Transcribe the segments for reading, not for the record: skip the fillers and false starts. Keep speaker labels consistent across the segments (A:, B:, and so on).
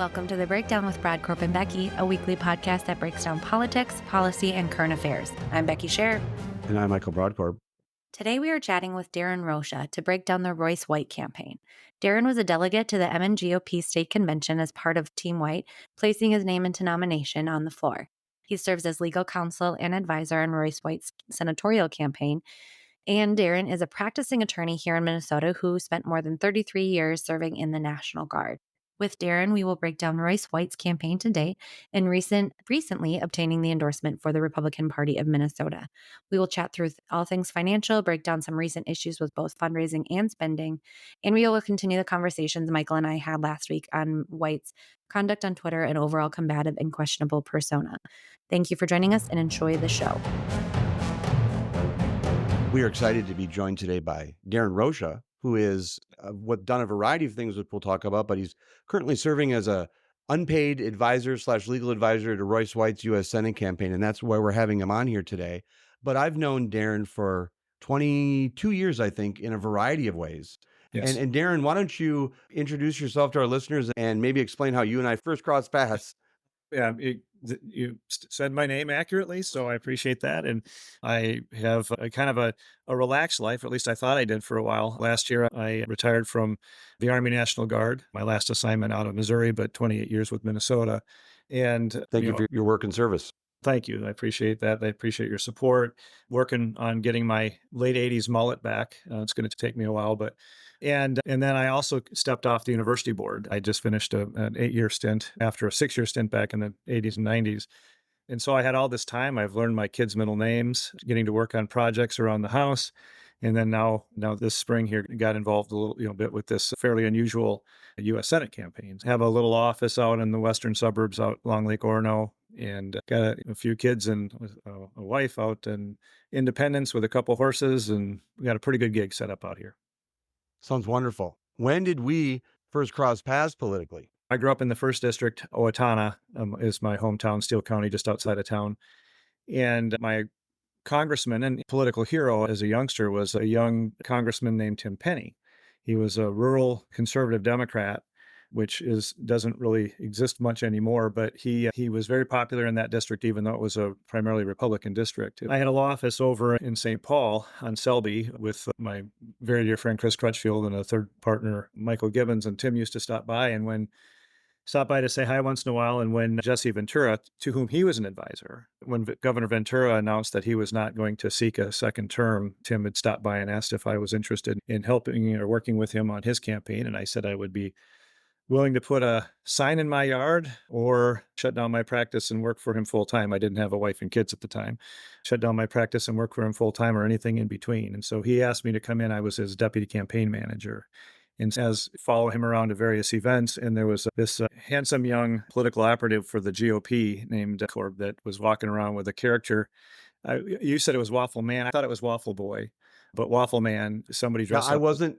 A: Welcome to The Breakdown with Brodkorb and Becky, a weekly podcast that breaks down politics, policy, and current affairs. I'm Becky Scherr.
B: And I'm Michael Brodkorb.
A: Today we are chatting with Darrin Rosha to break down the Royce White campaign. Darrin was a delegate to the MNGOP state convention as part of Team White, placing his name into nomination on the floor. He serves as legal counsel and advisor on Royce White's senatorial campaign. And Darrin is a practicing attorney here in Minnesota who spent more than 33 years serving in the National Guard. With Darrin, we will break down Royce White's campaign to date and recently obtaining the endorsement for the Republican Party of Minnesota. We will chat through all things financial, break down some recent issues with both fundraising and spending, and we will continue the conversations Michael and I had last week on White's conduct on Twitter and overall combative and questionable persona. Thank you for joining us and enjoy the show.
B: We are excited to be joined today by Darrin Rosha, who is done a variety of things which we'll talk about, but he's currently serving as a unpaid advisor / legal advisor to Royce White's U.S. Senate campaign, and that's why we're having him on here today. But I've known Darrin for 22 years, I think, in a variety of ways.
C: Yes.
B: And Darrin, why don't you introduce yourself to our listeners and maybe explain how you and I first crossed paths?
C: Yeah, you said my name accurately, so I appreciate that. And I have a kind of a relaxed life, or at least I thought I did for a while. Last year, I retired from the Army National Guard, my last assignment out of Missouri, but 28 years with Minnesota. And
B: Thank you for your work and service.
C: Thank you. I appreciate that. I appreciate your support. Working on getting my late 80s mullet back. It's going to take me a while, but and then I also stepped off the university board. I just finished an 8-year stint after a 6-year stint back in the 80s and 90s. And so I had all this time. I've learned my kids' middle names, getting to work on projects around the house. And then now this spring here, got involved a little bit with this fairly unusual U.S. Senate campaign. Have a little office out in the western suburbs out along Lake Orono, and got a few kids and a wife out in Independence with a couple horses, and we got a pretty good gig set up out here.
B: Sounds wonderful. When did we first cross paths politically?
C: I grew up in the 1st District. Owatonna is my hometown, Steele County, just outside of town. And my congressman and political hero as a youngster was a young congressman named Tim Penny. He was a rural conservative Democrat, which doesn't really exist much anymore, but he was very popular in that district, even though it was a primarily Republican district. I had a law office over in St. Paul on Selby with my very dear friend Chris Crutchfield and a third partner, Michael Gibbons, and Tim used to stop by to say hi once in a while. And when Jesse Ventura, to whom he was an advisor, when Governor Ventura announced that he was not going to seek a second term, Tim had stopped by and asked if I was interested in helping or working with him on his campaign. And I said I would be willing to put a sign in my yard or shut down my practice and work for him full time. I didn't have a wife and kids at the time. Shut down my practice and work for him full time or anything in between. And so he asked me to come in. I was his deputy campaign manager and follow him around to various events. And there was this handsome young political operative for the GOP named Brodkorb that was walking around with a character. You said it was Waffle Man. I thought it was Waffle Boy, but Waffle Man, somebody dressed up.
B: I wasn't.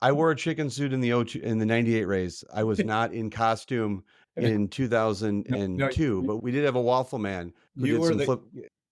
B: I wore a chicken suit in the 98 race. I was not in costume in 2002, but we did have a Waffle Man who did some flip.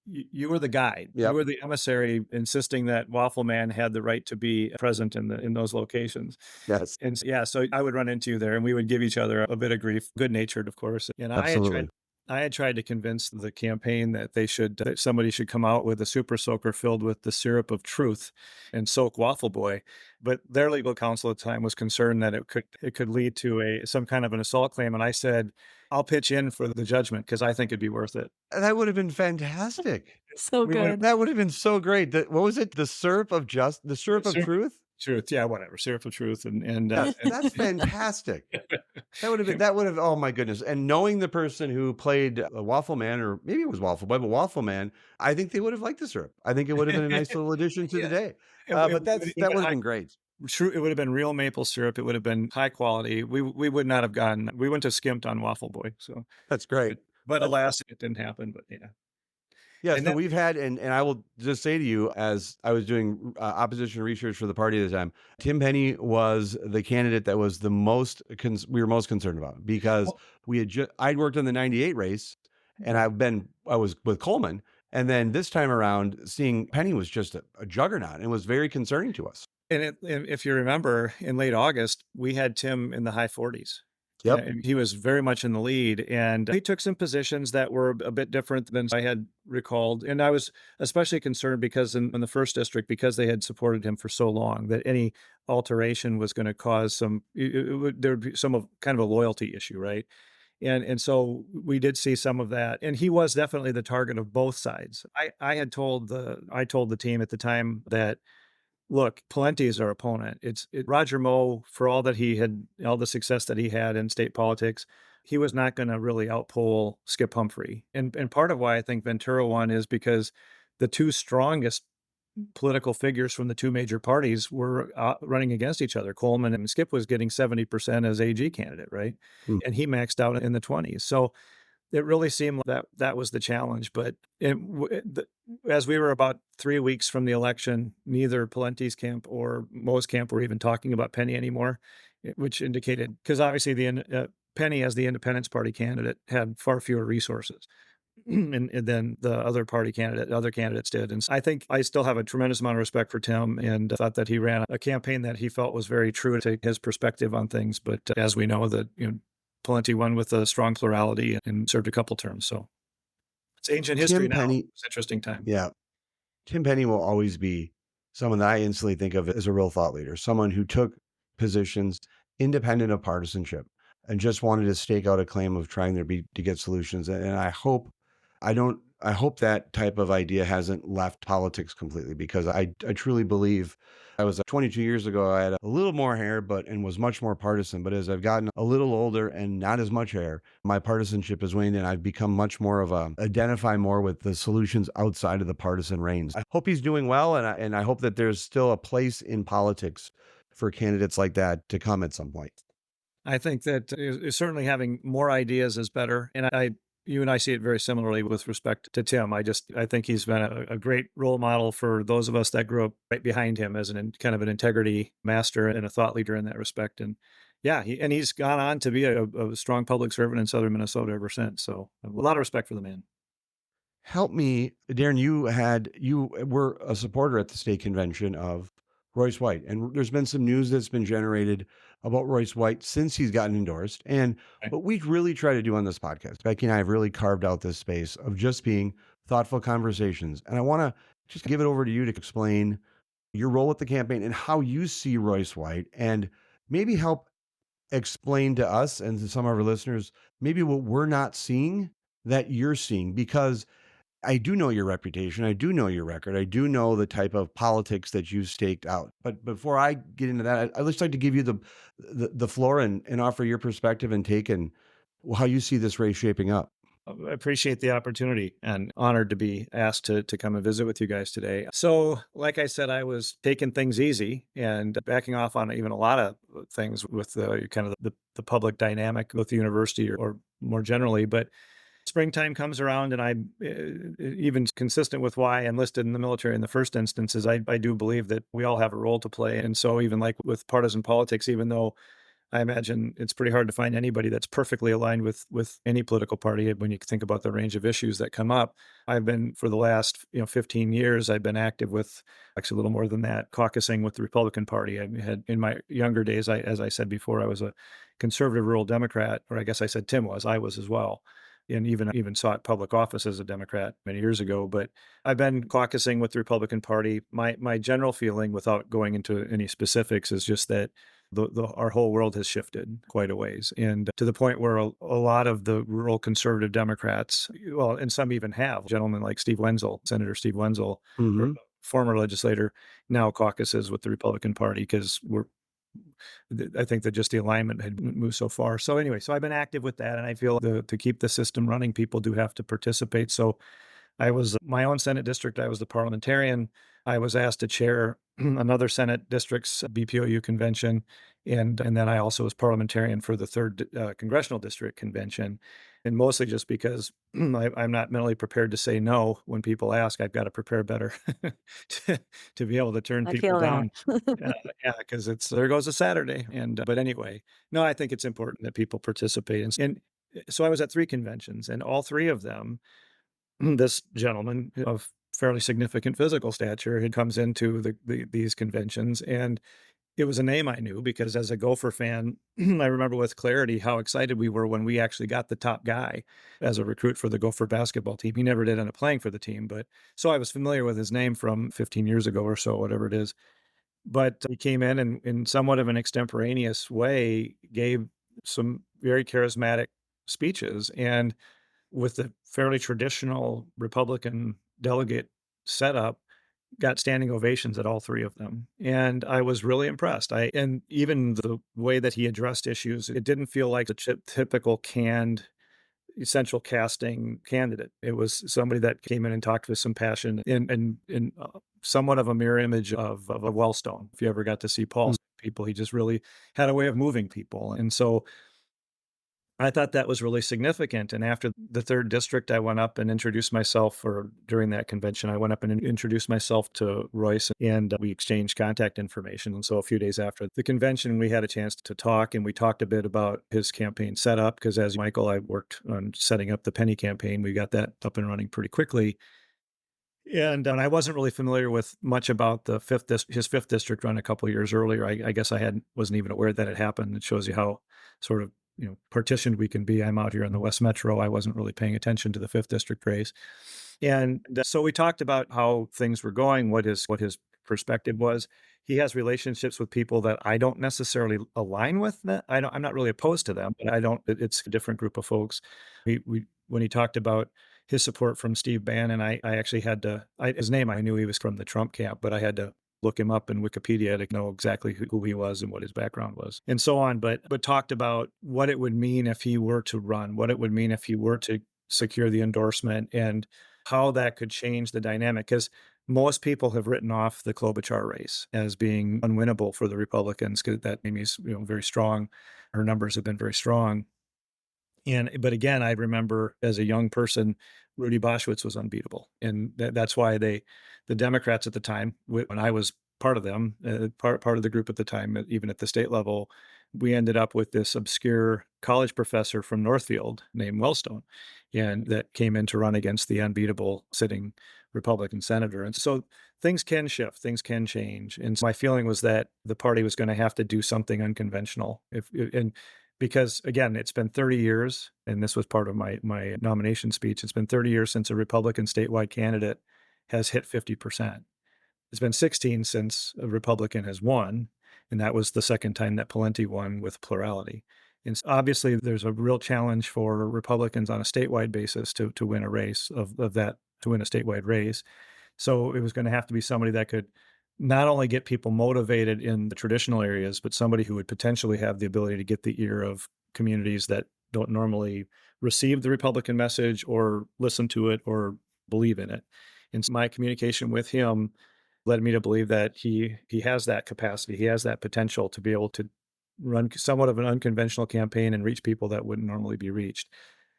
C: You were the guide.
B: Yep.
C: You were the emissary, insisting that Waffle Man had the right to be present in those locations.
B: Yes.
C: And so I would run into you there, and we would give each other a bit of grief, good-natured, of course. And
B: Absolutely.
C: I had tried to convince the campaign that somebody should come out with a super soaker filled with the syrup of truth and soak Waffle Boy, but their legal counsel at the time was concerned that it could lead to some kind of an assault claim. And I said, I'll pitch in for the judgment because I think it'd be worth it.
B: That would have been fantastic.
A: So good.
B: That would have been so great. What was it? The syrup of truth?
C: Truth, yeah, whatever. Syrup of truth, and
B: that's fantastic. That would have. Oh my goodness! And knowing the person who played a Waffle Man, or maybe it was Waffle Boy, but Waffle Man, I think they would have liked the syrup. I think it would have been a nice little addition to the day. But that would have been great.
C: True, it would have been real maple syrup. It would have been high quality. We would not have we wouldn't have skimped on Waffle Boy. So
B: that's great.
C: But alas, it didn't happen. But yeah.
B: Yeah, so we've had, and I will just say to you, as I was doing opposition research for the party at the time, Tim Penny was the candidate that was the most we were most concerned about, because I'd worked on the 98 race, and I was with Coleman, and then this time around, seeing Penny was just a juggernaut, and was very concerning to us.
C: And if you remember, in late August, we had Tim in the high 40s.
B: Yep.
C: He was very much in the lead, and he took some positions that were a bit different than I had recalled. And I was especially concerned because in the first district, because they had supported him for so long, that any alteration was going to cause some, there would be some of kind of a loyalty issue, right? And so we did see some of that, and he was definitely the target of both sides. I told the team at the time that, look, Pawlenty is our opponent. Roger Moe, for all that he had, all the success that he had in state politics, he was not going to really outpoll Skip Humphrey. And part of why I think Ventura won is because the two strongest political figures from the two major parties were running against each other. Coleman and Skip was getting 70% as AG candidate, right?
B: Hmm.
C: And he maxed out in the 20s. So it really seemed that that was the challenge. But as we were about 3 weeks from the election, neither Palente's camp or Moe's camp were even talking about Penny anymore, which indicated, because obviously Penny, as the Independence Party candidate, had far fewer resources and then the other candidates did. And I think I still have a tremendous amount of respect for Tim, and thought that he ran a campaign that he felt was very true to his perspective on things. But as we know, that Pawlenty won with a strong plurality and served a couple terms. So it's ancient history
B: Tim
C: now.
B: Penny,
C: It's an interesting time.
B: yeah, Tim Penny will always be someone that I instantly think of as a real thought leader, someone who took positions independent of partisanship and just wanted to stake out a claim of trying to get solutions. And I hope that type of idea hasn't left politics completely, because I truly believe. I was 22 years ago, I had a little more hair, and was much more partisan. But as I've gotten a little older and not as much hair, my partisanship has waned, and I've become much more of identify more with the solutions outside of the partisan reigns. I hope he's doing well, and I hope that there's still a place in politics for candidates like that to come at some point.
C: I think that certainly having more ideas is better. And you and I see it very similarly with respect to Tim. I think he's been a great role model for those of us that grew up right behind him as kind of an integrity master and a thought leader in that respect. And yeah, he's gone on to be a strong public servant in southern Minnesota ever since. So a lot of respect for the man.
B: Help me, Darren. You were a supporter at the state convention of Royce White, and there's been some news that's been generated about Royce White since he's gotten endorsed. And
C: Right.
B: what we really try to do on this podcast, Becky and I have really carved out this space of just being thoughtful conversations. And I want to just give it over to you to explain your role with the campaign and how you see Royce White, and maybe help explain to us and to some of our listeners maybe what we're not seeing that you're seeing, because I do know your reputation. I do know your record. I do know the type of politics that you've staked out. But before I get into that, I'd just like to give you the floor, and offer your perspective and take, and how you see this race shaping up.
C: I appreciate the opportunity and honored to be asked to come and visit with you guys today. So, like I said, I was taking things easy and backing off on even a lot of things with kind of the public dynamic with the university, or more generally. But springtime comes around, and even consistent with why I enlisted in the military in the first instance, is I do believe that we all have a role to play. And so even like with partisan politics, even though I imagine it's pretty hard to find anybody that's perfectly aligned with any political party when you think about the range of issues that come up. I've been, for the last 15 years, I've been active with, actually a little more than that, caucusing with the Republican Party. I had, in my younger days, as I said before, I was a conservative rural Democrat, or I guess I said Tim was. I was as well, and even sought public office as a Democrat many years ago. But I've been caucusing with the Republican Party. My general feeling, without going into any specifics, is just that our whole world has shifted quite a ways, and to the point where a lot of the rural conservative Democrats, well, and some even have, gentlemen like Senator Steve Wenzel, or
B: Hmm.
C: former legislator, now caucuses with the Republican Party, because I think that just the alignment had moved so far. So anyway, so I've been active with that, and I feel to keep the system running, people do have to participate. So I was my own Senate district. I was the parliamentarian. I was asked to chair another Senate district's BPOU convention, and then I also was parliamentarian for the third congressional district convention, and mostly just because I'm not mentally prepared to say no when people ask. I've got to prepare better to, to be able to turn
A: I
C: people
A: feel that.
C: down. Uh, yeah, because it's there goes a Saturday, and but anyway, no, I think it's important that people participate, and so I was at three conventions, and all three of them, this gentleman of fairly significant physical stature, he comes into these conventions, and It was a name I knew because as a Gopher fan, I remember with clarity how excited we were when we actually got the top guy as a recruit for the Gopher basketball team. He never did end up playing for the team, but so I was familiar with his name from 15 years ago or so, whatever it is. But he came in and in somewhat of an extemporaneous way gave some very charismatic speeches. And with the fairly traditional Republican delegate setup, got standing ovations at all three of them. And I was really impressed. And even the way that he addressed issues, it didn't feel like a typical canned essential casting candidate. It was somebody that came in and talked with some passion and somewhat of a mirror image of a Wellstone. If you ever got to see Paul's people, he just really had a way of moving people. And so I thought that was really significant. And after the third district, I went up and introduced myself, or during that convention, I went up and introduced myself to Royce and we exchanged contact information. And so a few days after the convention, we had a chance to talk and we talked a bit about his campaign setup. Because as Michael, I worked on setting up the Penny campaign. We got that up and running pretty quickly. And I wasn't really familiar with much about the his fifth district run a couple of years earlier. I guess wasn't even aware that it happened. It shows you how sort of partitioned we can be. I'm out here in the West Metro. I wasn't really paying attention to the fifth district race, and so we talked about how things were going, what his perspective was. He has relationships with people that I don't necessarily align with. That I'm not really opposed to them, but I don't. It's a different group of folks. We when he talked about his support from Steve Bannon, I actually had to, his name, I knew he was from the Trump camp, but I had to look him up in Wikipedia to know exactly who he was and what his background was and so on. But talked about what it would mean if he were to run, what it would mean if he were to secure the endorsement and how that could change the dynamic. Because most people have written off the Klobuchar race as being unwinnable for the Republicans because that Amy's very strong. Her numbers have been very strong. But again, I remember as a young person, Rudy Boschwitz was unbeatable, and that's why the Democrats at the time, when I was part of them, part of the group at the time, even at the state level, we ended up with this obscure college professor from Northfield named Wellstone, and that came in to run against the unbeatable sitting Republican senator. And so things can shift, things can change. And so my feeling was that the party was going to have to do something unconventional. And because again, it's been 30 years, and this was part of my nomination speech. It's been 30 years since a Republican statewide candidate has hit 50%. It's been 16 since a Republican has won, and that was the second time that Pawlenty won with plurality. And obviously, there's a real challenge for Republicans on a statewide basis to win a race to win a statewide race. So it was going to have to be somebody that could not only get people motivated in the traditional areas, but somebody who would potentially have the ability to get the ear of communities that don't normally receive the Republican message or listen to it or believe in it. And so my communication with him led me to believe that he has that capacity, he has that potential to be able to run somewhat of an unconventional campaign and reach people that wouldn't normally be reached.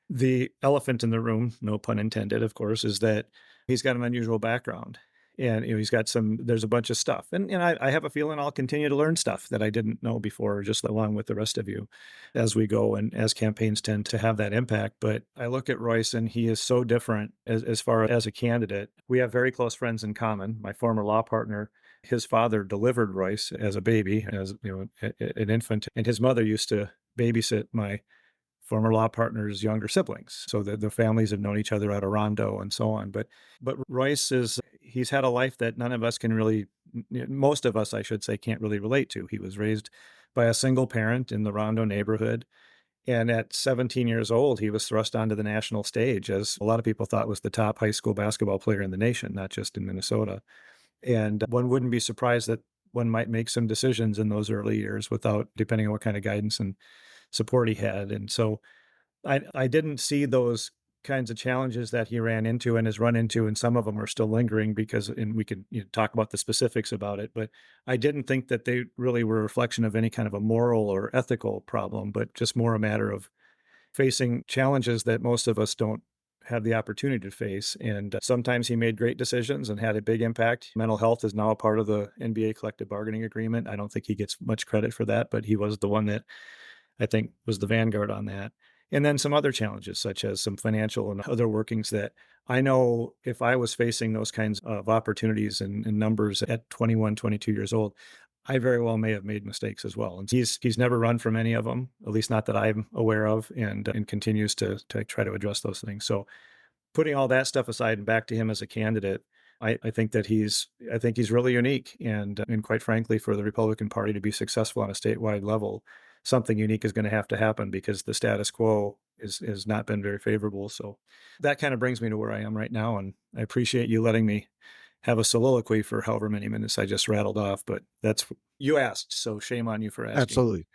C: The elephant in the room, no pun intended, of course, is that he's got an unusual background. And there's a bunch of stuff. And I have a feeling I'll continue to learn stuff that I didn't know before, just along with the rest of you as we go and as campaigns tend to have that impact. But I look at Royce and he is so different as far as a candidate. We have very close friends in common. My former law partner, his father delivered Royce as a baby, as an infant, and his mother used to babysit my former law partner's younger siblings. So the families have known each other out of Rondo and so on. But Royce he's had a life that none of us can really, most of us, I should say, can't really relate to. He was raised by a single parent in the Rondo neighborhood. And at 17 years old, he was thrust onto the national stage, as a lot of people thought was the top high school basketball player in the nation, not just in Minnesota. And one wouldn't be surprised that one might make some decisions in those early years without, depending on what kind of guidance and support he had. And so I didn't see those kinds of challenges that he ran into and has run into, and some of them are still lingering and we could talk about the specifics about it, but I didn't think that they really were a reflection of any kind of a moral or ethical problem, but just more a matter of facing challenges that most of us don't have the opportunity to face. And sometimes he made great decisions and had a big impact. Mental health is now a part of the NBA collective bargaining agreement. I don't think he gets much credit for that, but he was the one that I think was the vanguard on that. And then some other challenges, such as some financial and other workings that I know if I was facing those kinds of opportunities and numbers at 21, 22 years old, I very well may have made mistakes as well. And he's never run from any of them, at least not that I'm aware of, and continues to try to address those things. So putting all that stuff aside and back to him as a candidate, I think that he's really unique. And quite frankly, for the Republican Party to be successful on a statewide level, something unique is going to happen because the status quo has not been very favorable. So that kind of brings me to where I am right now. And I appreciate you letting me have a soliloquy for however many minutes I just rattled off, but that's you asked, so shame on you for asking.
B: Absolutely.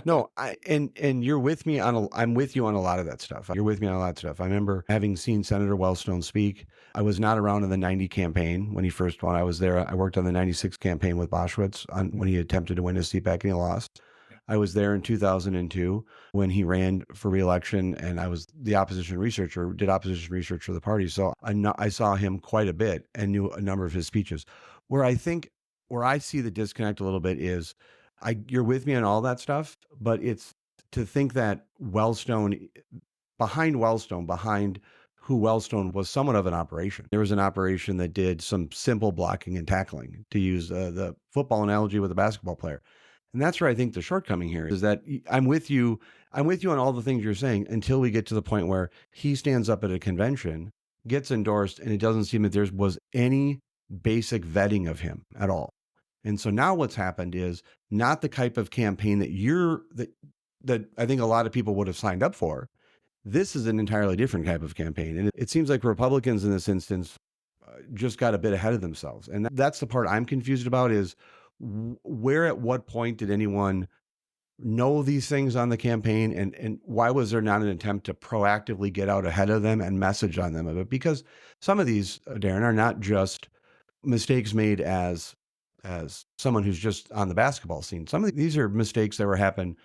B: No, and you're with me on I'm with you on a lot of that stuff. You're with me on a lot of stuff. I remember having seen Senator Wellstone speak. I was not around in the 90 campaign when he first won. I was there. I worked on the 96 campaign with Boschwitz when he attempted to win his seat back and he lost.
C: Yeah.
B: I was there in 2002 when he ran for reelection, and I was the opposition researcher, did opposition research for the party. So I saw him quite a bit and knew a number of his speeches. Where I see the disconnect a little bit is you're with me on all that stuff, but it's to think that behind who Wellstone was somewhat of an operation. There was an operation that did some simple blocking and tackling, to use the football analogy with a basketball player. And that's where I think the shortcoming here is that I'm with you. I'm with you on all the things you're saying until we get to the point where he stands up at a convention, gets endorsed, and it doesn't seem that there was any basic vetting of him at all. And so now what's happened is not the type of campaign that I think a lot of people would have signed up for. This is an entirely different type of campaign. And it seems like Republicans in this instance just got a bit ahead of themselves. And that's the part I'm confused about is where at what point did anyone know these things on the campaign, and why was there not an attempt to proactively get out ahead of them and message on them of it? Because some of these, Darrin, are not just mistakes made as someone who's just on the basketball scene. Some of these are mistakes that were happened,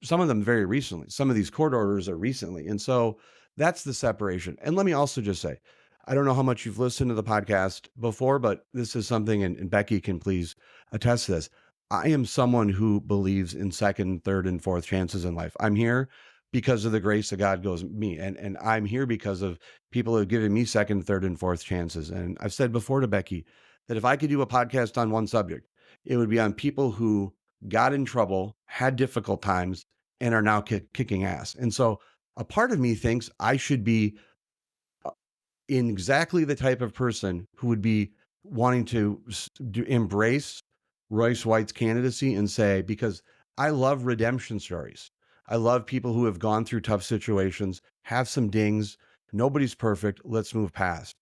B: some of them very recently. Some of these court orders are recently. And so that's the separation. And let me also just say, I don't know how much you've listened to the podcast before, but this is something, and Becky can please attest to this. I am someone who believes in second, third, and fourth chances in life. I'm here because of the grace of God goes me. And I'm here because of people who have given me second, third, and fourth chances. And I've said before to Becky that if I could do a podcast on one subject, it would be on people who got in trouble, had difficult times, and are now kicking ass. And so a part of me thinks I should be in exactly the type of person who would be wanting to embrace Royce White's candidacy and say, because I love redemption stories. I love people who have gone through tough situations, have some dings. Nobody's perfect. Let's move past.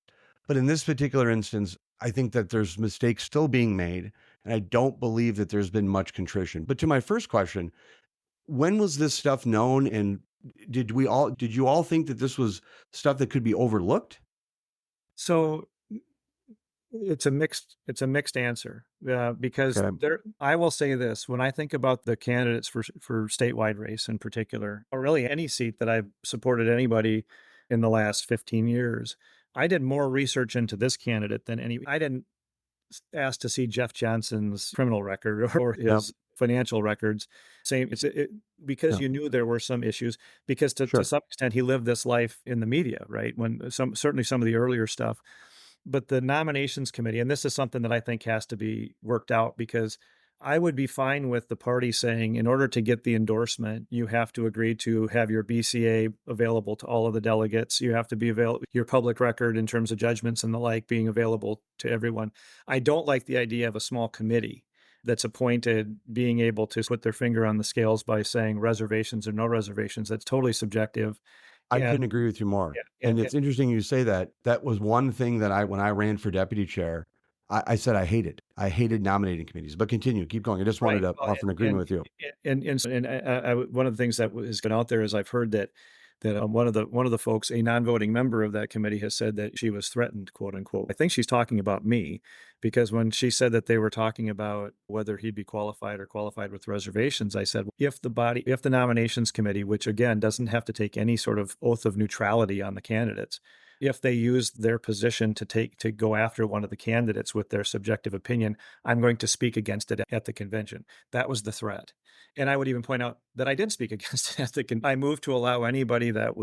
B: But in this particular instance, I think that there's mistakes still being made, and I don't believe that there's been much contrition. But to my first question, when was this stuff known, and did you all think that this was stuff that could be overlooked?
C: So it's a mixed answer, because
B: Okay.
C: I will say this: when I think about the candidates for statewide race in particular, or really any seat that I've supported anybody in the last 15 years, I did more research into this candidate than any. I didn't ask to see Jeff Johnson's criminal record or
B: Yep.
C: his financial records. Same, because
B: Yeah.
C: you knew there were some issues. Because to
B: Sure.
C: some extent, he lived this life in the media, right? When certainly some of the earlier stuff. But the nominations committee, and this is something that I think has to be worked out, because I would be fine with the party saying, in order to get the endorsement, you have to agree to have your BCA available to all of the delegates. You have to be available, your public record in terms of judgments and the like being available to everyone. I don't like the idea of a small committee that's appointed being able to put their finger on the scales by saying reservations or no reservations. That's totally subjective.
B: I couldn't
C: And
B: agree with you more.
C: yeah,
B: And it's interesting you say that. That was one thing that when I ran for deputy chair, I said I hated. I hated nominating committees. But continue, keep going. I just wanted
C: right.
B: to
C: Well,
B: offer an agreement with you.
C: one of the things that has gone out there is I've heard that one of the folks, a non-voting member of that committee, has said that she was threatened, quote unquote. I think she's talking about me, because when she said that they were talking about whether he'd be qualified or qualified with reservations, I said, if the nominations committee, which again doesn't have to take any sort of oath of neutrality on the candidates, if they use their position to go after one of the candidates with their subjective opinion, I'm going to speak against it at the convention. That was the threat. And I would even point out that I did speak against it at the I moved to allow anybody that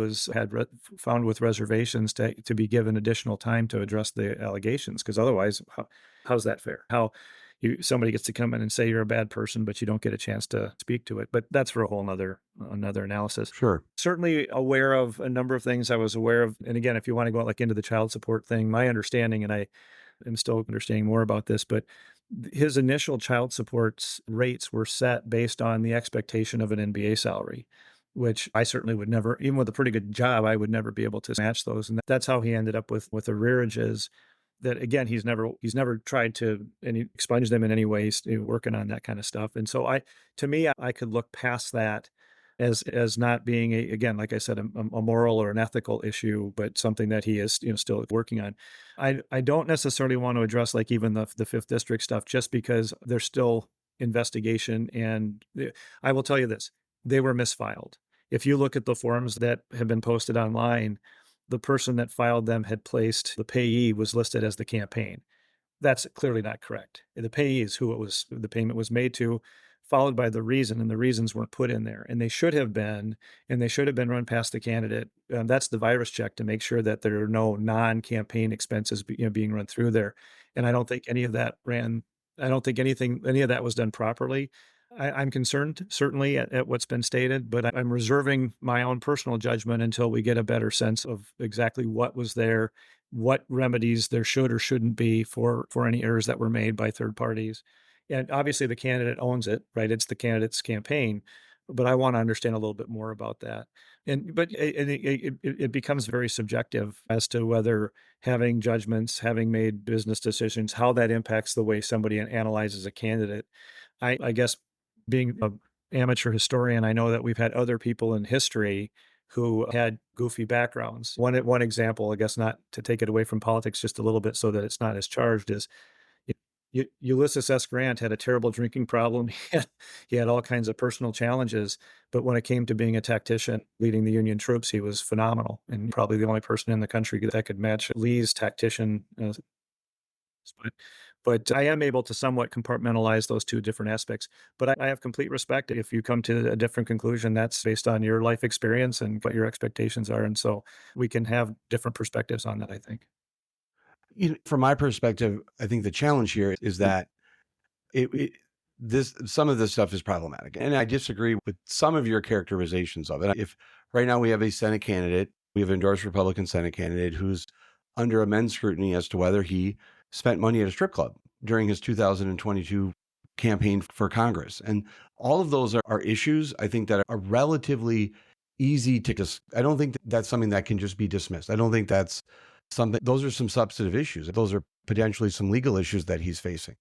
C: found with reservations to be given additional time to address the allegations, because otherwise, how's that fair? How somebody gets to come in and say you're a bad person, but you don't get a chance to speak to it. But that's for a whole another analysis.
B: Sure.
C: Certainly aware of a number of things I was aware of. And again, if you want to go like into the child support thing, my understanding, and I am still understanding more about this, but his initial child support rates were set based on the expectation of an NBA salary, which I certainly would never, even with a pretty good job, I would never be able to match those. And that's how he ended up with arrearages that, again, he's never tried to expunge them in any way. He's working on that kind of stuff. And so to me, I could look past that as not being again, like I said, a moral or an ethical issue, but something that he is, still working on. I don't necessarily want to address like even the fifth district stuff, just because there's still investigation. And I will tell you this, they were misfiled. If you look at the forms that have been posted online, the person that filed them had placed the payee was listed as the campaign. That's clearly not correct. The payee is who the payment was made to, followed by the reason, and the reasons weren't put in there. And they should have been, run past the candidate. That's the virus check to make sure that there are no non-campaign expenses being run through there. And I don't think any of that any of that was done properly. I'm concerned, certainly, at what's been stated, but I'm reserving my own personal judgment until we get a better sense of exactly what was there, what remedies there should or shouldn't be for any errors that were made by third parties. And obviously, the candidate owns it, right? It's the candidate's campaign, but I want to understand a little bit more about that. But it becomes very subjective as to whether having judgments, having made business decisions, how that impacts the way somebody analyzes a candidate. I guess being an amateur historian, I know that we've had other people in history who had goofy backgrounds. One example, I guess, not to take it away from politics just a little bit so that it's not as charged, is Ulysses S. Grant had a terrible drinking problem. He had all kinds of personal challenges, but when it came to being a tactician leading the Union troops, he was phenomenal and probably the only person in the country that could match Lee's tactician. But but I am able to somewhat compartmentalize those two different aspects. But I have complete respect if you come to a different conclusion. That's based on your life experience and what your expectations are, and so we can have different perspectives on that, I think.
B: From my perspective, I think the challenge here is that it this some of this stuff is problematic, and I disagree with some of your characterizations of it. If right now we have a Senate candidate, we have an endorsed Republican Senate candidate who's under immense scrutiny as to whether he spent money at a strip club during his 2022 campaign for Congress, and all of those are issues I think that are relatively easy to I don't think that's something that can just be dismissed. I don't think that's something. Those are some substantive issues. Those are potentially some legal issues that he's facing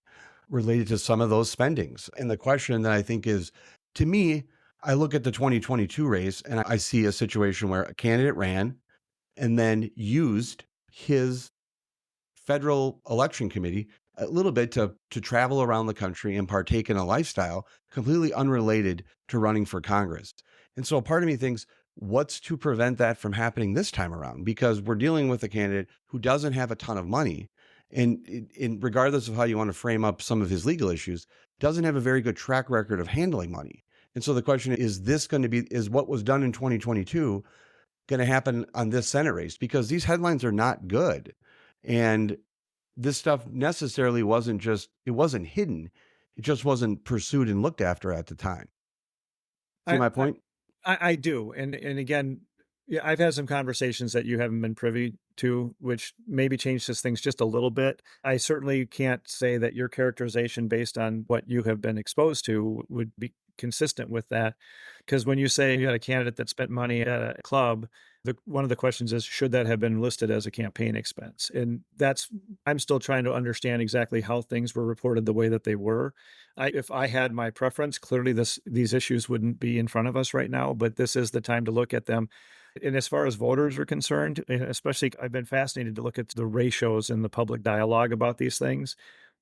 B: related to some of those spendings. And the question that I think is, to me, I look at the 2022 race and I see a situation where a candidate ran and then used his federal election committee a little bit to travel around the country and partake in a lifestyle completely unrelated to running for Congress. And so part of me thinks, what's to prevent that from happening this time around? Because we're dealing with a candidate who doesn't have a ton of money. And regardless of how you want to frame up some of his legal issues, doesn't have a very good track record of handling money. And so the question is what was done in 2022 going to happen on this Senate race? Because these headlines are not good. And this stuff necessarily it wasn't hidden. It just wasn't pursued and looked after at the time. See
C: I,
B: my
C: I
B: point?
C: I do, and again, yeah, I've had some conversations that you haven't been privy to, which maybe changes things just a little bit. I certainly can't say that your characterization based on what you have been exposed to would be consistent with that, because when you say you had a candidate that spent money at a club, one of the questions is, should that have been listed as a campaign expense? And I'm still trying to understand exactly how things were reported the way that they were. If I had my preference, clearly these issues wouldn't be in front of us right now, but this is the time to look at them. And as far as voters are concerned, especially, I've been fascinated to look at the ratios in the public dialogue about these things.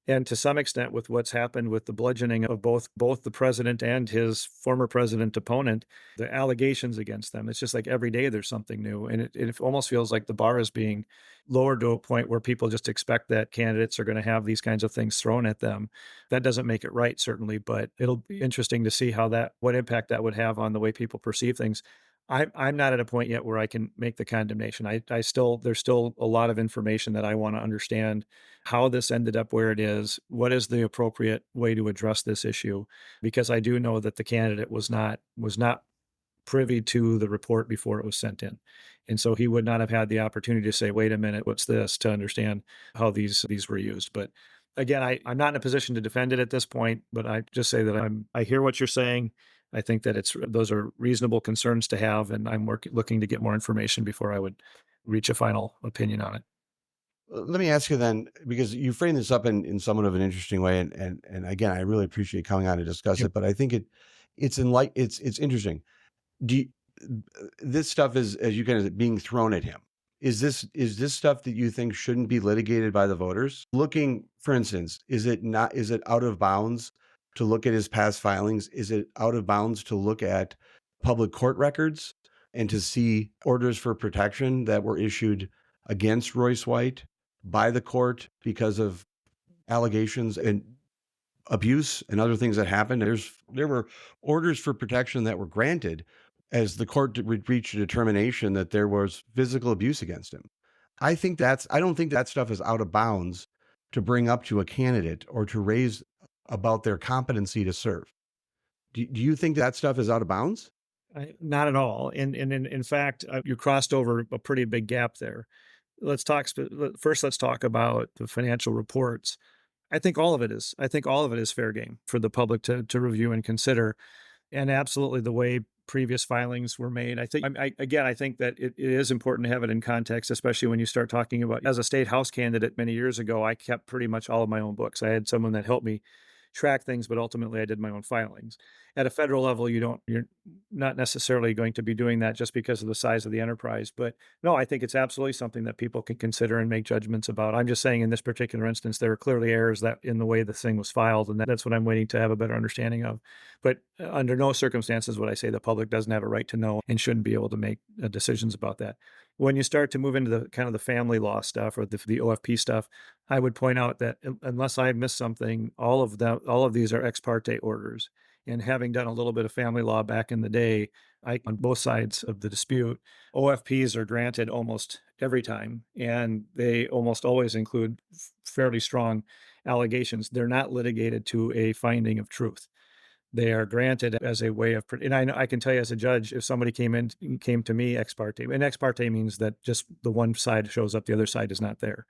C: And to some extent, with what's happened with the bludgeoning of both the president and his former president opponent, the allegations against them, it's just like every day there's something new. And it almost feels like the bar is being lowered to a point where people just expect that candidates are going to have these kinds of things thrown at them. That doesn't make it right, certainly, but it'll be interesting to see what impact that would have on the way people perceive things. I'm not at a point yet where I can make the condemnation. I still there's still a lot of information that I want to understand how this ended up where it is. What is the appropriate way to address this issue? Because I do know that the candidate was not privy to the report before it was sent in. And so he would not have had the opportunity to say, wait a minute, what's this, to understand how these were used. But again, I'm not in a position to defend it at this point, but I just say that I hear what you're saying. I think that those are reasonable concerns to have, and looking to get more information before I would reach a final opinion on it.
B: Let me ask you then, because you framed this up in somewhat of an interesting way, and again, I really appreciate coming on to discuss
C: Yep.
B: it. But I think it's interesting. Do you, this stuff is, as you kind of being thrown at him? Is this stuff that you think shouldn't be litigated by the voters? Looking, for instance, is it out of bounds to look at his past filings? Is it out of bounds to look at public court records and to see orders for protection that were issued against Royce White by the court because of allegations and abuse and other things that happened? There were orders for protection that were granted as the court reached a determination that there was physical abuse against him. I don't think that stuff is out of bounds to bring up to a candidate or to raise about their competency to serve. Do you think that stuff is out of bounds?
C: Not at all. And in fact, you crossed over a pretty big gap there. First, let's talk about the financial reports. I think all of it is fair game for the public to review and consider. And absolutely the way previous filings were made. I think that it is important to have it in context, especially when you start talking about, as a state house candidate many years ago, I kept pretty much all of my own books. I had someone that helped me track things, but ultimately I did my own filings. At a federal level, you're not necessarily going to be doing that just because of the size of the enterprise. But no, I think it's absolutely something that people can consider and make judgments about. I'm just saying in this particular instance, there are clearly errors that in the way the thing was filed, and that's what I'm waiting to have a better understanding of. But under no circumstances would I say the public doesn't have a right to know and shouldn't be able to make decisions about that. When you start to move into the kind of the family law stuff or the OFP stuff, I would point out that unless I missed something, all of these are ex parte orders. And having done a little bit of family law back in the day, on both sides of the dispute, OFPs are granted almost every time, and they almost always include fairly strong allegations. They're not litigated to a finding of truth. They are granted as a way of, and I can tell you as a judge, if somebody came to me ex parte, and ex parte means that just the one side shows up, the other side is not there.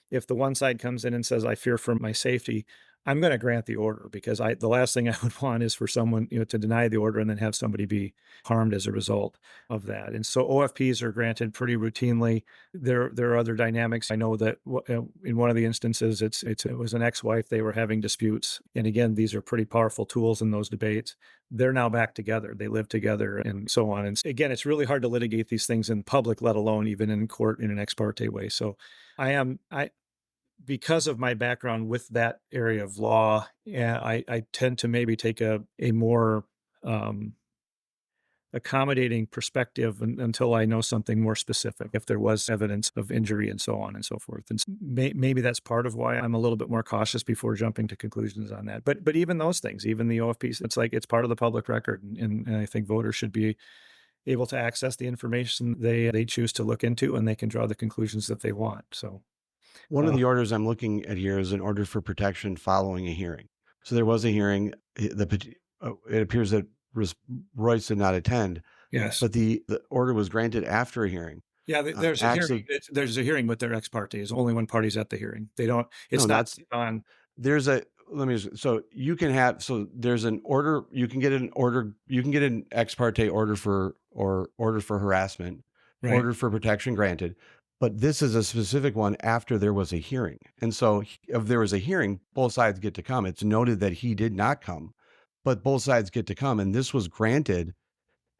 C: If the one side comes in and says, I fear for my safety, I'm going to grant the order, because the last thing I would want is for someone, to deny the order and then have somebody be harmed as a result of that. And so OFPs are granted pretty routinely. There are other dynamics. I know that in one of the instances, it was an ex-wife. They were having disputes. And again, these are pretty powerful tools in those debates. They're now back together. They live together and so on. And again, it's really hard to litigate these things in public, let alone even in court in an ex parte way. So I because of my background with that area of law, yeah, I tend to maybe take a more accommodating perspective until I know something more specific, if there was evidence of injury and so on and so forth. And maybe that's part of why I'm a little bit more cautious before jumping to conclusions on that. But even those things, even the OFPs, it's part of the public record, and I think voters should be able to access the information they choose to look into, and they can draw the conclusions that they want. So.
B: One of
C: Uh,
B: the orders I'm looking at here is an order for protection following a hearing. So there was a hearing. It appears that Royce did not attend,
C: yes.
B: but the order was granted after a hearing.
C: Yeah, there's a
B: Acts
C: hearing.
B: of
C: There's a hearing, but they're ex parte. It's only when parties at the hearing. They don't.
B: no,
C: It's not
B: that's
C: on.
B: there's a let me just, so you can have so there's an order you can get an ex parte order or order for harassment,
C: Right.
B: order for protection granted, but this is a specific one after there was a hearing. And so if there was a hearing, both sides get to come. It's noted that he did not come, but both sides get to come, and this was granted,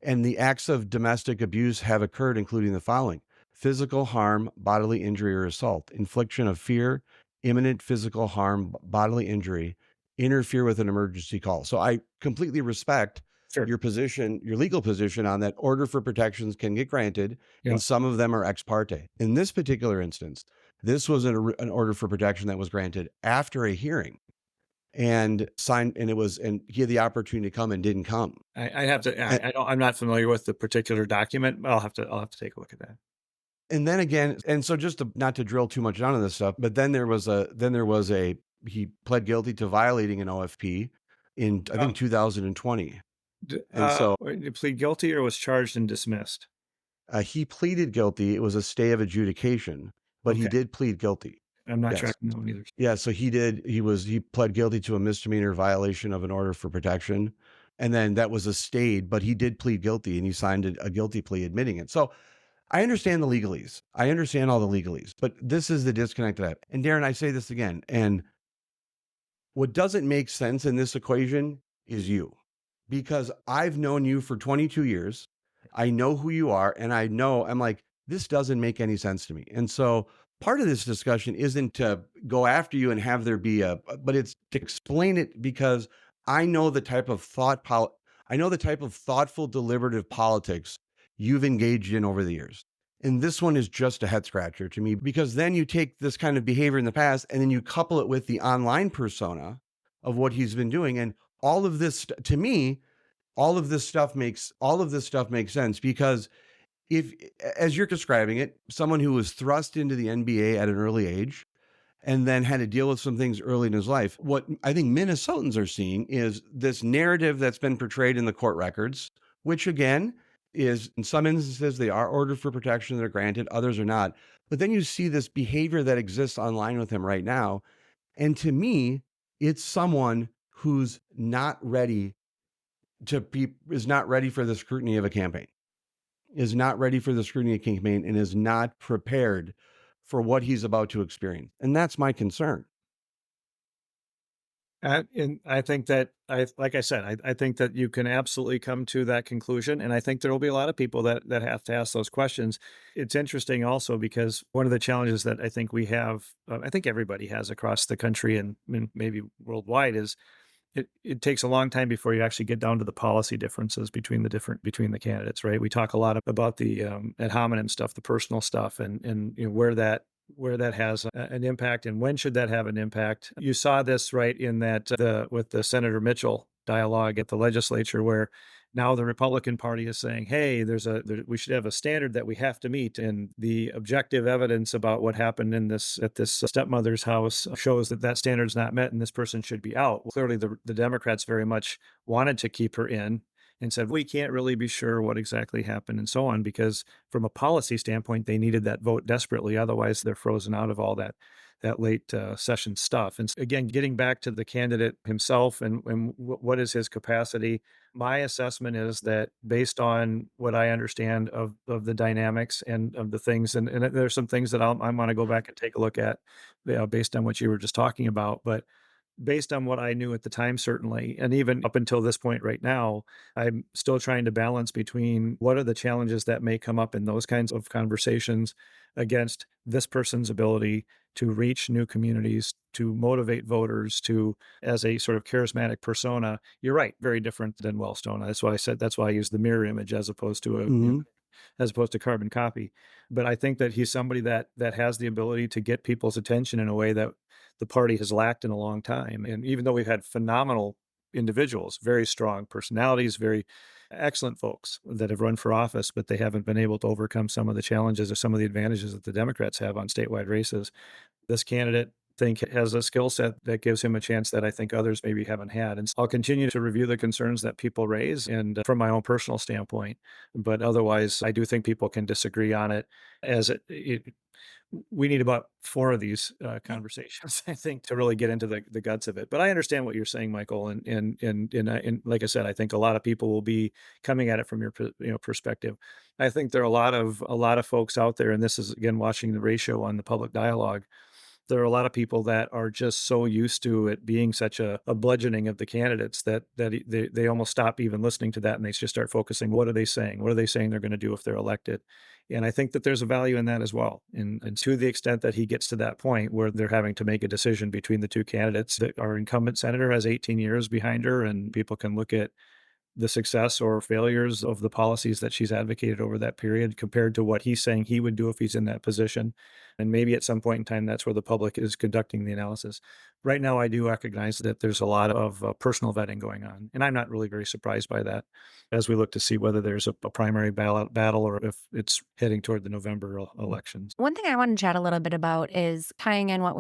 B: and the acts of domestic abuse have occurred, including the following: physical harm, bodily injury, or assault, infliction of fear, imminent physical harm, bodily injury, interfere with an emergency call. So I completely respect
C: Sure.
B: your position, your legal position on that. Order for protections can get granted,
C: Yeah.
B: and some of them are ex parte. In this particular instance, this was an order for protection that was granted after a hearing. and signed, and he had the opportunity to come and didn't come.
C: I have to. I don't. I'm not familiar with the particular document. But I'll have to take a look at that.
B: And then again, and so just to, not to drill too much down on this stuff, but then there was a he pled guilty to violating an OFP in, I think, 2020. And so
C: Did he plead guilty or was charged and dismissed?
B: he pleaded guilty. It was a stay of adjudication, but he
C: Okay,
B: did plead guilty.
C: I'm not
B: Yes.
C: tracking that one either.
B: Yeah, so he pled guilty to a misdemeanor violation of an order for protection. And then that was a stayed, but he did plead guilty and he signed a guilty plea admitting it. So I understand the legalese. I understand all the legalese, but this is the disconnect that I have. And Darrin, I say this again, and what doesn't make sense in this equation is you, because I've known you for 22 years. I know who you are, and I'm like, this doesn't make any sense to me. And so part of this discussion isn't to go after you and have there be but it's to explain it, because I know the type of I know the type of thoughtful, deliberative politics you've engaged in over the years. And this one is just a head scratcher to me, because then you take this kind of behavior in the past and then you couple it with the online persona of what he's been doing. And all of this, to me, all of this stuff makes sense, because if, as you're describing it, someone who was thrust into the NBA at an early age and then had to deal with some things early in his life, what I think Minnesotans are seeing is this narrative that's been portrayed in the court records, which again is, in some instances, they are ordered for protection, they're granted, others are not. But then you see this behavior that exists online with him right now. And to me, it's someone who's not ready is not ready for the scrutiny of a campaign, is not ready for the scrutiny of a campaign, and is not prepared for what he's about to experience. And that's my concern.
C: And I think that like I said, I think that you can absolutely come to that conclusion, and I think there will be a lot of people that have to ask those questions. It's interesting also because one of the challenges that I think we have, I think everybody has across the country and maybe worldwide, is it takes a long time before you actually get down to the policy differences between the candidates, right? We talk a lot about the ad hominem stuff, the personal stuff, and where that has an impact and when should that have an impact. You saw this right in that with the Senator Mitchell dialogue at the legislature, where now the Republican Party is saying, "Hey, we should have a standard that we have to meet," and the objective evidence about what happened at this stepmother's house shows that that standard's not met, and this person should be out. Well, clearly, the Democrats very much wanted to keep her in, and said we can't really be sure what exactly happened and so on, because from a policy standpoint, they needed that vote desperately. Otherwise, they're frozen out of all that late session stuff. And again, getting back to the candidate himself and what is his capacity, my assessment is that based on what I understand of the dynamics and of the things, and there's some things that I want to go back and take a look at, based on what you were just talking about, but based on what I knew at the time, certainly, and even up until this point right now, I'm still trying to balance between what are the challenges that may come up in those kinds of conversations against this person's ability to reach new communities, to motivate voters, to as a sort of charismatic persona. You're right, very different than Wellstone. That's why I use the mirror image as opposed to
B: Mhm.
C: as opposed to carbon copy. But I think that he's somebody that has the ability to get people's attention in a way that the party has lacked in a long time. And even though we've had phenomenal individuals, very strong personalities, very excellent folks that have run for office, but they haven't been able to overcome some of the challenges or some of the advantages that the Democrats have on statewide races. This candidate think has a skill set that gives him a chance that I think others maybe haven't had. And so I'll continue to review the concerns that people raise and from my own personal standpoint. But otherwise, I do think people can disagree on it as we need about four of these conversations, I think, to really get into the guts of it. But I understand what you're saying, Michael, and like I said, I think a lot of people will be coming at it from your perspective. I think there are a lot of folks out there, and this is again watching the ratio on the public dialogue. There are a lot of people that are just so used to it being such a bludgeoning of the candidates that they almost stop even listening to that, and they just start focusing. What are they saying? What are they saying they're going to do if they're elected? And I think that there's a value in that as well. And to the extent that he gets to that point where they're having to make a decision between the two candidates, that our incumbent senator has 18 years behind her, and people can look at the success or failures of the policies that she's advocated over that period compared to what he's saying he would do if he's in that position. And maybe at some point in time, that's where the public is conducting the analysis. Right now, I do recognize that there's a lot of personal vetting going on. And I'm not really very surprised by that as we look to see whether there's a primary battle or if it's heading toward the November elections.
A: One thing I want to chat a little bit about is tying in what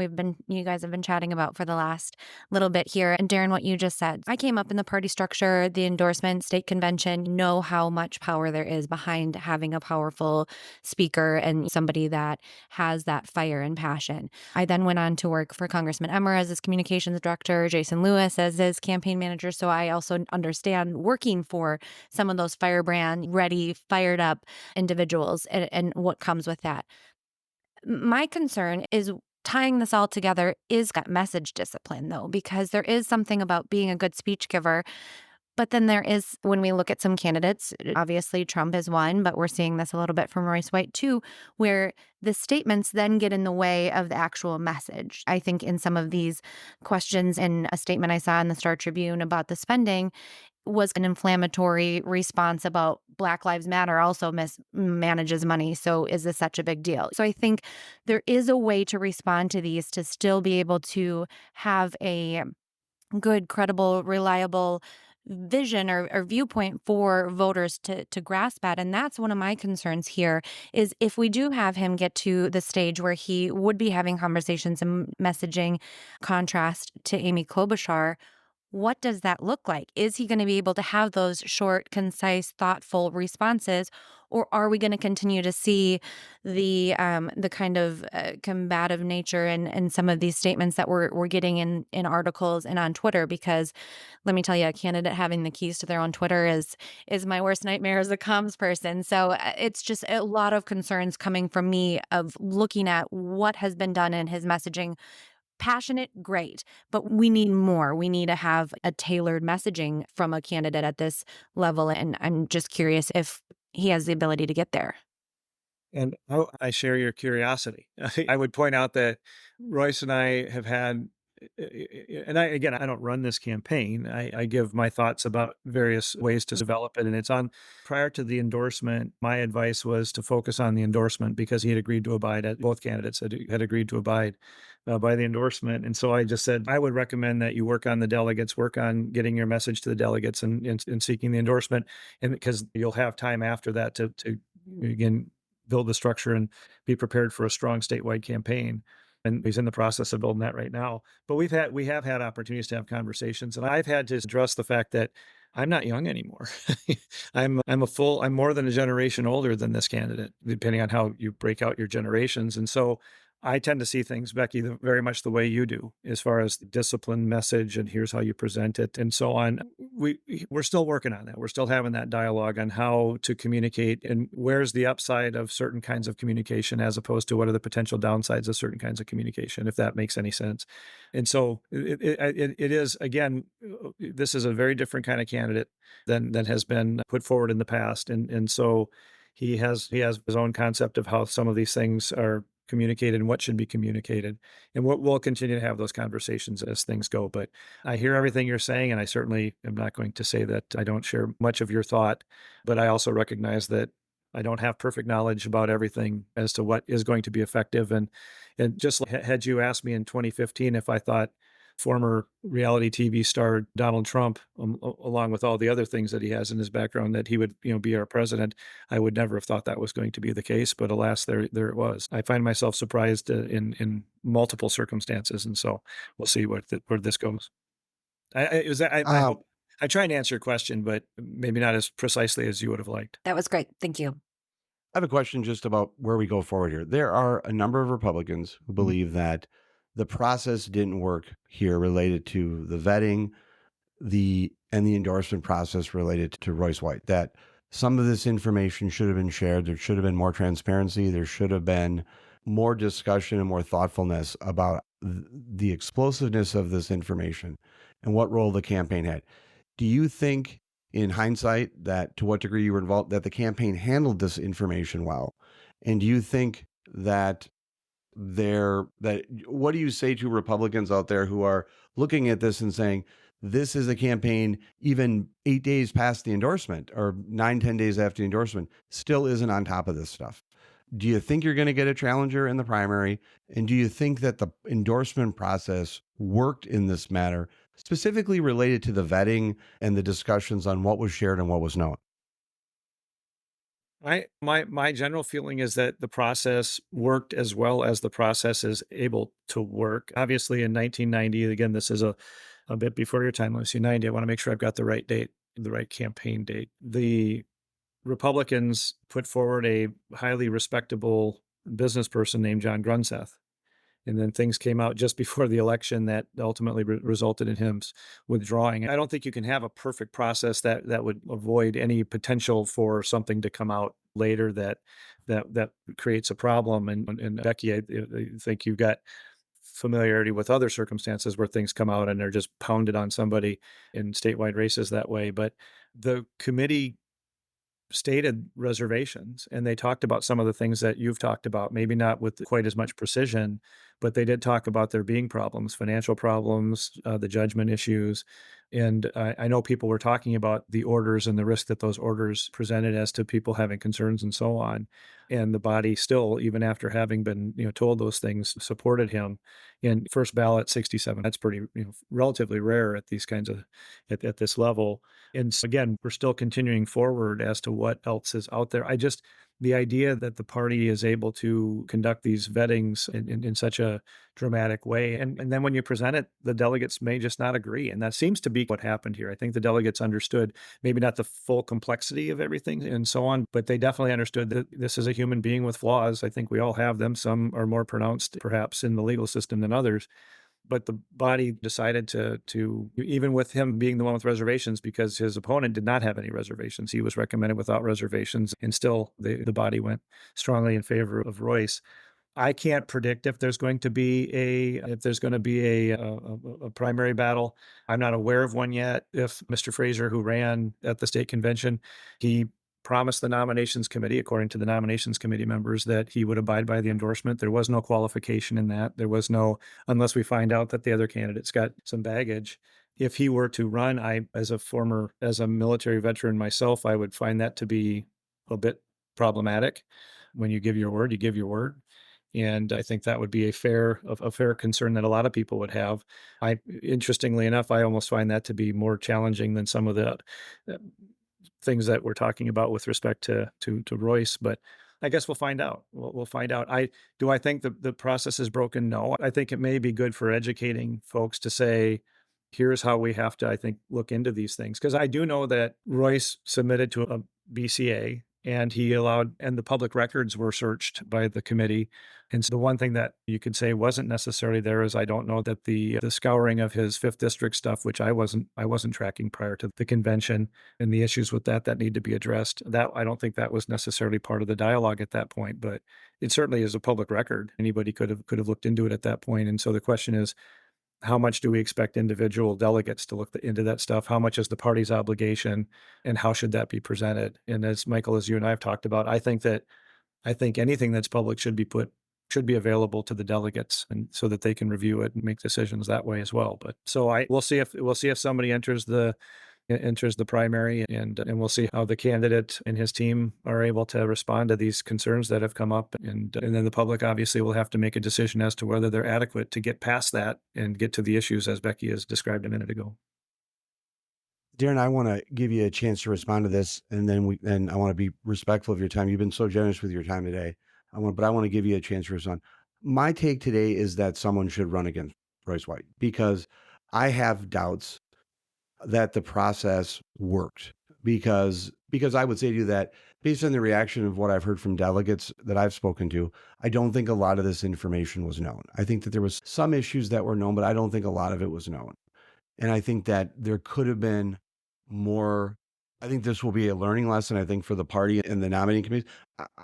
A: you guys have been chatting about for the last little bit here. And Darrin, what you just said, I came up in the party structure, the endorsement, state convention, know how much power there is behind having a powerful speaker and somebody that has that fire and passion. I then went on to work for Congressman Emmer as his communications director, Jason Lewis as his campaign manager. So I also understand working for some of those firebrand, ready, fired up individuals and what comes with that. My concern is tying this all together is that message discipline, though, because there is something about being a good speech giver. But then there is, when we look at some candidates, obviously Trump is one, but we're seeing this a little bit from Royce White too, where the statements then get in the way of the actual message. I think in some of these questions, in a statement I saw in the Star Tribune about the spending, was an inflammatory response about Black Lives Matter also mismanages money. So is this such a big deal? So I think there is a way to respond to these to still be able to have a good, credible, reliable vision or viewpoint for voters to grasp at. And that's one of my concerns here is if we do have him get to the stage where he would be having conversations and messaging contrast to Amy Klobuchar, what does that look like? Is he going to be able to have those short, concise, thoughtful responses, or are we going to continue to see the kind of combative nature and some of these statements that we're getting in articles and on Twitter? Because let me tell you, a candidate having the keys to their own Twitter is my worst nightmare as a comms person. So it's just a lot of concerns coming from me of looking at what has been done in his messaging. Passionate, great, but we need more. We need to have a tailored messaging from a candidate at this level. And I'm just curious if he has the ability to get there.
C: And I share your curiosity. I would point out that Royce and I have had, and I don't run this campaign. I give my thoughts about various ways to develop it. And it's on prior to the endorsement, my advice was to focus on the endorsement because he had agreed to abide, both candidates had agreed to abide by the endorsement. And so I just said, I would recommend that you work on the delegates, work on getting your message to the delegates and seeking the endorsement. And because you'll have time after that to again, build the structure and be prepared for a strong statewide campaign. And he's in the process of building that right now. But we have had opportunities to have conversations, and I've had to address the fact that I'm not young anymore. I'm more than a generation older than this candidate, depending on how you break out your generations. And so I tend to see things, Becky, very much the way you do, as far as the discipline message and here's how you present it and so on. We're still working on that. We're still having that dialogue on how to communicate and where's the upside of certain kinds of communication as opposed to what are the potential downsides of certain kinds of communication, if that makes any sense. And so it is, again, this is a very different kind of candidate than has been put forward in the past. And so he has his own concept of how some of these things are communicated and what should be communicated. And we'll continue to have those conversations as things go. But I hear everything you're saying, and I certainly am not going to say that I don't share much of your thought, but I also recognize that I don't have perfect knowledge about everything as to what is going to be effective. And just had you asked me in 2015 if I thought former reality TV star Donald Trump, along with all the other things that he has in his background, that he would, be our president, I would never have thought that was going to be the case. But alas, there it was. I find myself surprised in multiple circumstances, and so we'll see where this goes. I
B: Um,
C: hope I try and answer your question, but maybe not as precisely as you would have liked.
A: That was great. Thank you.
B: I have a question just about where we go forward here. There are a number of Republicans who
C: Mhm.
B: believe that the process didn't work here related to the vetting, the endorsement process related to Royce White, that some of this information should have been shared. There should have been more transparency. There should have been more discussion and more thoughtfulness about the explosiveness of this information and what role the campaign had. Do you think, in hindsight, that to what degree you were involved, that the campaign handled this information well? And do you think that what do you say to Republicans out there who are looking at this and saying this is a campaign even 8 days past the endorsement or 9, 10 days after the endorsement still isn't on top of this stuff. Do you think you're going to get a challenger in the primary? And do you think that the endorsement process worked in this matter, specifically related to the vetting and the discussions on what was shared and what was known?
C: My general feeling is that the process worked as well as the process is able to work. Obviously, in 1990, again, this is a bit before your time. Let's see, 90. I want to make sure I've got the right date, the right campaign date. The Republicans put forward a highly respectable business person named John Grunseth. And then things came out just before the election that ultimately resulted in him withdrawing. I don't think you can have a perfect process that would avoid any potential for something to come out later that creates a problem. And Becky, I think you've got familiarity with other circumstances where things come out and they're just pounded on somebody in statewide races that way. But the committee stated reservations and they talked about some of the things that you've talked about, maybe not with quite as much precision, but they did talk about there being problems, financial problems, the judgment issues. And I know people were talking about the orders and the risk that those orders presented as to people having concerns and so on. And the body still, even after having been, told those things, supported him. In first ballot 67, that's pretty, relatively rare at these kinds of, at this level. And again, we're still continuing forward as to what else is out there. The idea that the party is able to conduct these vettings in such a dramatic way. And then when you present it, the delegates may just not agree. And that seems to be what happened here. I think the delegates understood maybe not the full complexity of everything and so on, but they definitely understood that this is a human being with flaws. I think we all have them. Some are more pronounced perhaps in the legal system than others. But the body decided to even with him being the one with reservations, because his opponent did not have any reservations. He was recommended without reservations, and still the body went strongly in favor of Royce. I can't predict if there's going to be a primary battle. I'm not aware of one yet. If Mr. Fraser, who ran at the state convention, he promised the nominations committee, according to the nominations committee members, that he would abide by the endorsement. There was no qualification in that. There was no, unless we find out that the other candidate's got some baggage. If he were to run, as a military veteran myself, I would find that to be a bit problematic. When you give your word, you give your word. And I think that would be a fair concern that a lot of people would have. Interestingly enough, I almost find that to be more challenging than some of the things that we're talking about with respect to Royce. But I guess we'll find out. We'll find out. I think the process is broken? No. I think it may be good for educating folks to say, here's how we have to, I think, look into these things. Because I do know that Royce submitted to a BCA and and the public records were searched by the committee. And so the one thing that you could say wasn't necessarily there is I don't know that the scouring of his 5th district stuff, which I wasn't tracking prior to the convention, and the issues with that need to be addressed. That I don't think that was necessarily part of the dialogue at that point, but it certainly is a public record. Anybody could have looked into it at that point. And so the question is, how much do we expect individual delegates to look into that stuff? How much is the party's obligation, and how should that be presented? And as Michael, as you and I have talked about, I think anything that's public should be available to the delegates, and so that they can review it and make decisions that way as well. But we'll see if somebody enters the primary, and we'll see how the candidate and his team are able to respond to these concerns that have come up. And then the public obviously will have to make a decision as to whether they're adequate to get past that and get to the issues as Becky has described a minute ago.
B: Darrin, I want to give you a chance to respond to this, and then I want to be respectful of your time. You've been so generous with your time today. I want to give you a chance to respond. My take today is that someone should run against Royce White, because I have doubts that the process worked, because I would say to you that based on the reaction of what I've heard from delegates that I've spoken to, I don't think a lot of this information was known. I think that there was some issues that were known, but I don't think a lot of it was known. And I think that there could have been more. I think this will be a learning lesson, I think, for the party and the nominating committees.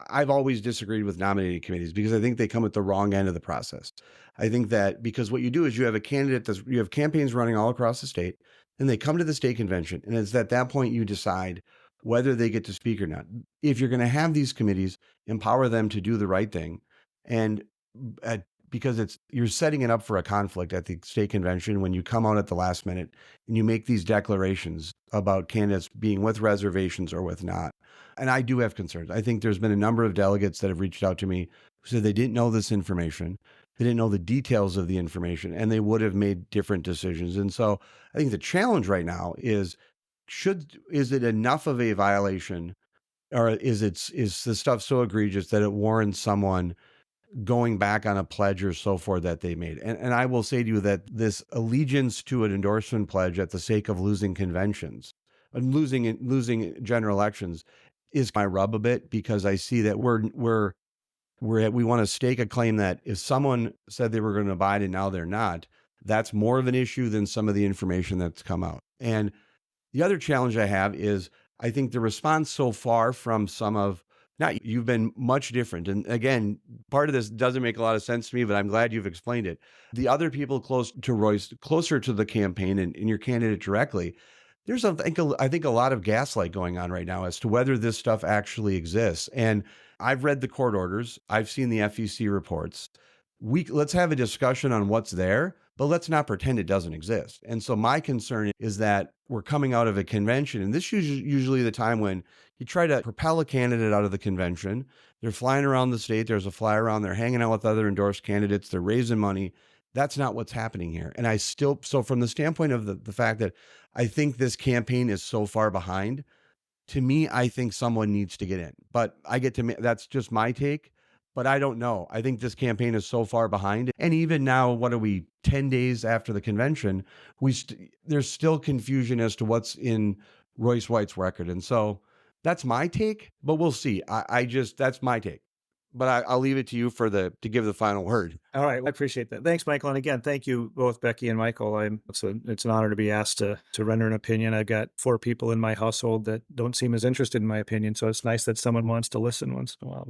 B: I've always disagreed with nominating committees because I think they come at the wrong end of the process. I think that because what you do is you have a candidate you have campaigns running all across the state, and they come to the state convention, and it's at that point you decide whether they get to speak or not. If you're going to have these committees, empower them to do the right thing, and because you're setting it up for a conflict at the state convention when you come out at the last minute and you make these declarations about candidates being with reservations or with not. And I do have concerns. I think there's been a number of delegates that have reached out to me who said they didn't know this information. They didn't know the details of the information, and they would have made different decisions. And so I think the challenge right now is is it enough of a violation, or is the stuff so egregious that it warrants someone going back on a pledge or so forth that they made? And I will say to you that this allegiance to an endorsement pledge at the sake of losing conventions and losing general elections is my rub a bit, because I see that we want to stake a claim that if someone said they were going to abide and now they're not, that's more of an issue than some of the information that's come out. And the other challenge I have is I think the response so far from some of, not you've been much different. And again, part of this doesn't make a lot of sense to me, but I'm glad you've explained it. The other people close to Royce, closer to the campaign and your candidate directly, I think a lot of gaslight going on right now as to whether this stuff actually exists. And I've read the court orders. I've seen the FEC reports. Let's have a discussion on what's there, but let's not pretend it doesn't exist. And so my concern is that we're coming out of a convention, and this is usually the time when you try to propel a candidate out of the convention. They're flying around the state. There's a fly around. They're hanging out with other endorsed candidates. They're raising money. That's not what's happening here. And so from the standpoint of the fact that I think this campaign is so far behind, to me, I think someone needs to get in. But that's just my take. But I don't know. I think this campaign is so far behind. And even now, what are we, 10 days after the convention, there's still confusion as to what's in Royce White's record. And so that's my take, but we'll see. That's my take. But I'll leave it to you to give the final word.
C: All right. I appreciate that. Thanks, Michael. And again, thank you both, Becky and Michael. It's an honor to be asked to render an opinion. I've got 4 people in my household that don't seem as interested in my opinion. So it's nice that someone wants to listen once in a while.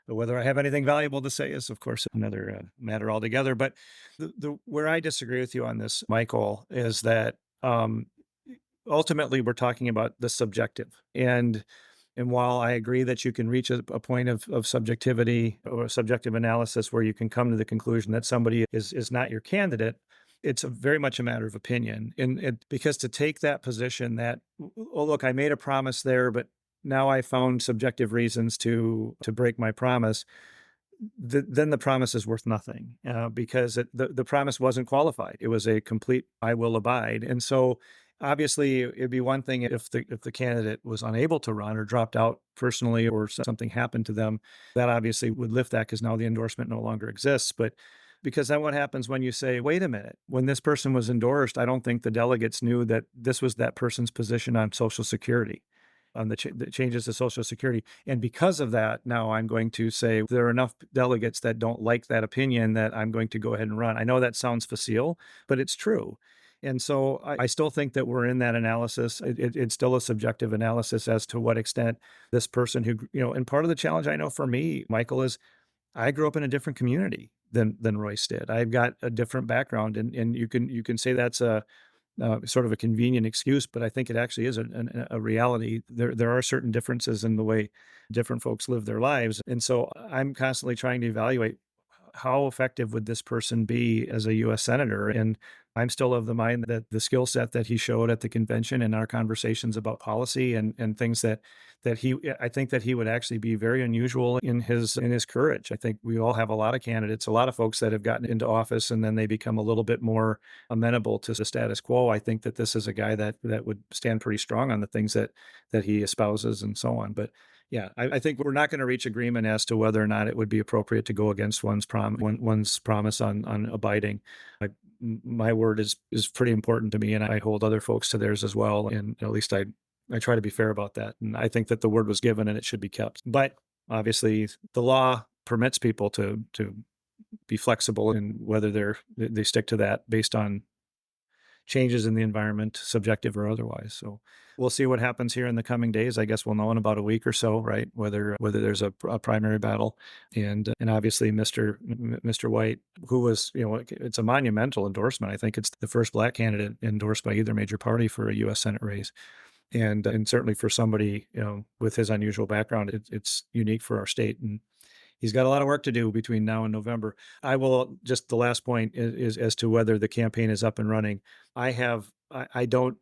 C: But whether I have anything valuable to say is, of course, another matter altogether. But where I disagree with you on this, Michael, is that ultimately we're talking about the subjective. And while I agree that you can reach a point of subjectivity or subjective analysis where you can come to the conclusion that somebody is not your candidate, it's very much a matter of opinion. Because to take that position that, oh, look, I made a promise there, but now I found subjective reasons to break my promise, then the promise is worth nothing, because the promise wasn't qualified. It was a complete "I will abide." And so obviously it'd be one thing if the candidate was unable to run or dropped out personally or something happened to them. That obviously would lift that, because now the endorsement no longer exists. But because then what happens when you say, wait a minute, when this person was endorsed, I don't think the delegates knew that this was that person's position on Social Security, on the changes to Social Security. And because of that, now I'm going to say there are enough delegates that don't like that opinion that I'm going to go ahead and run. I know that sounds facile, but it's true. And so I still think that we're in that analysis. It's still a subjective analysis as to what extent this person and part of the challenge I know for me, Michael, is I grew up in a different community than Royce did. I've got a different background, and you can say that's a sort of a convenient excuse, but I think it actually is a reality. There are certain differences in the way different folks live their lives. And so I'm constantly trying to evaluate how effective would this person be as a U.S. Senator? And I'm still of the mind that the skill set that he showed at the convention and our conversations about policy and things I think that he would actually be very unusual in his courage. I think we all have a lot of candidates, a lot of folks that have gotten into office and then they become a little bit more amenable to the status quo. I think that this is a guy that would stand pretty strong on the things that he espouses and so on. But yeah, I think we're not going to reach agreement as to whether or not it would be appropriate to go against one's promise on abiding. My word is pretty important to me, and I hold other folks to theirs as well. And at least I try to be fair about that. And I think that the word was given and it should be kept. But obviously, the law permits people to be flexible in whether they stick to that based on changes in the environment, subjective or otherwise. So we'll see what happens here in the coming days. I guess we'll know in about a week or so, right? Whether there's a primary battle, and obviously Mr. White, who was, it's a monumental endorsement. I think it's the first Black candidate endorsed by either major party for a U.S. Senate race. And certainly for somebody, with his unusual background, it's unique for our state. And He's got a lot of work to do between now and November. I will just the last point is as to whether the campaign is up and running. I don't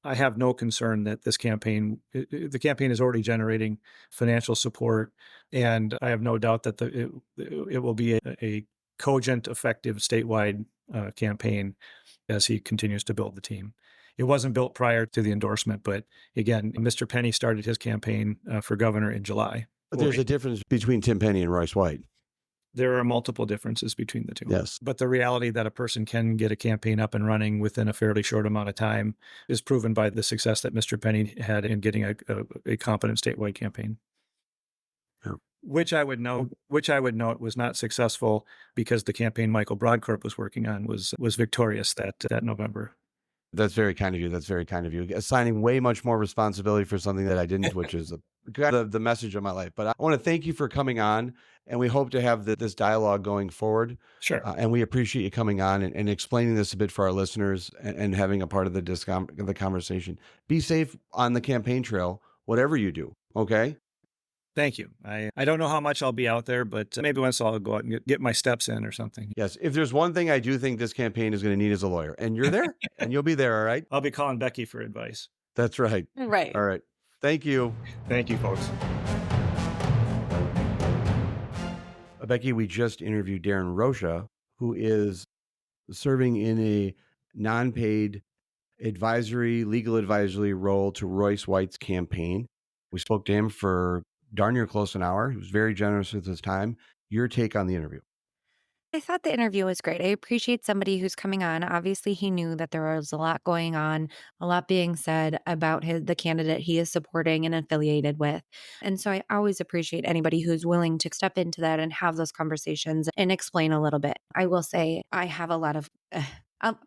C: I have no concern that this campaign the campaign is already generating financial support, and I have no doubt that it will be a cogent, effective statewide campaign as he continues to build the team. It wasn't built prior to the endorsement, but again, Mr. Penny started his campaign for governor in July.
B: But there's a difference between Tim Penny and Royce White.
C: There are multiple differences between the two.
B: Yes.
C: But the reality that a person can get a campaign up and running within a fairly short amount of time is proven by the success that Mr. Penny had in getting a competent statewide campaign.
B: Yeah.
C: Which I would note was not successful because the campaign Michael Brodkorb was working on was victorious that November.
B: That's very kind of you. That's very kind of you. Assigning way much more responsibility for something that I didn't, which is the message of my life. But I want to thank you for coming on, and we hope to have this dialogue going forward.
C: Sure.
B: And we appreciate you coming on and explaining this a bit for our listeners and having a part of the conversation. Be safe on the campaign trail, whatever you do. Okay.
C: Thank you. I don't know how much I'll be out there, but maybe once I'll go out and get my steps in or something.
B: Yes. If there's one thing I do think this campaign is going to need is a lawyer, and you're there, and you'll be there. All right.
C: I'll be calling Becky for advice.
B: That's right.
A: Right.
B: All right. Thank you.
C: Thank you, folks.
B: Becky, we just interviewed Darrin Rosha, who is serving in a non-paid legal advisory role to Royce White's campaign. We spoke to him for darn near close an hour. He was very generous with his time. Your take on the interview?
A: I thought the interview was great. I appreciate somebody who's coming on. Obviously, he knew that there was a lot going on, a lot being said about the candidate he is supporting and affiliated with. And so I always appreciate anybody who's willing to step into that and have those conversations and explain a little bit. I will say I have a lot of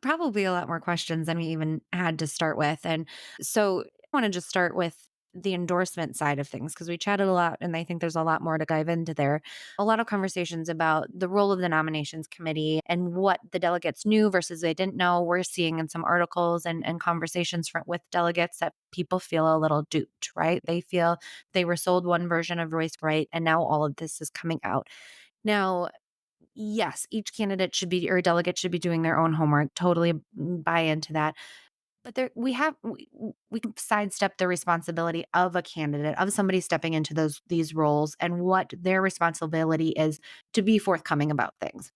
A: probably a lot more questions than we even had to start with. And so I want to just start with the endorsement side of things because we chatted a lot and I think there's a lot more to dive into there. A lot of conversations about the role of the nominations committee and what the delegates knew versus they didn't know. We're seeing in some articles and conversations with delegates that people feel a little duped, right? They feel they were sold one version of Royce White and now all of this is coming out. Now, yes, each candidate should be or delegate should be doing their own homework. Totally buy into that. But we can sidestep the responsibility of a candidate, of somebody stepping into these roles and what their responsibility is to be forthcoming about things.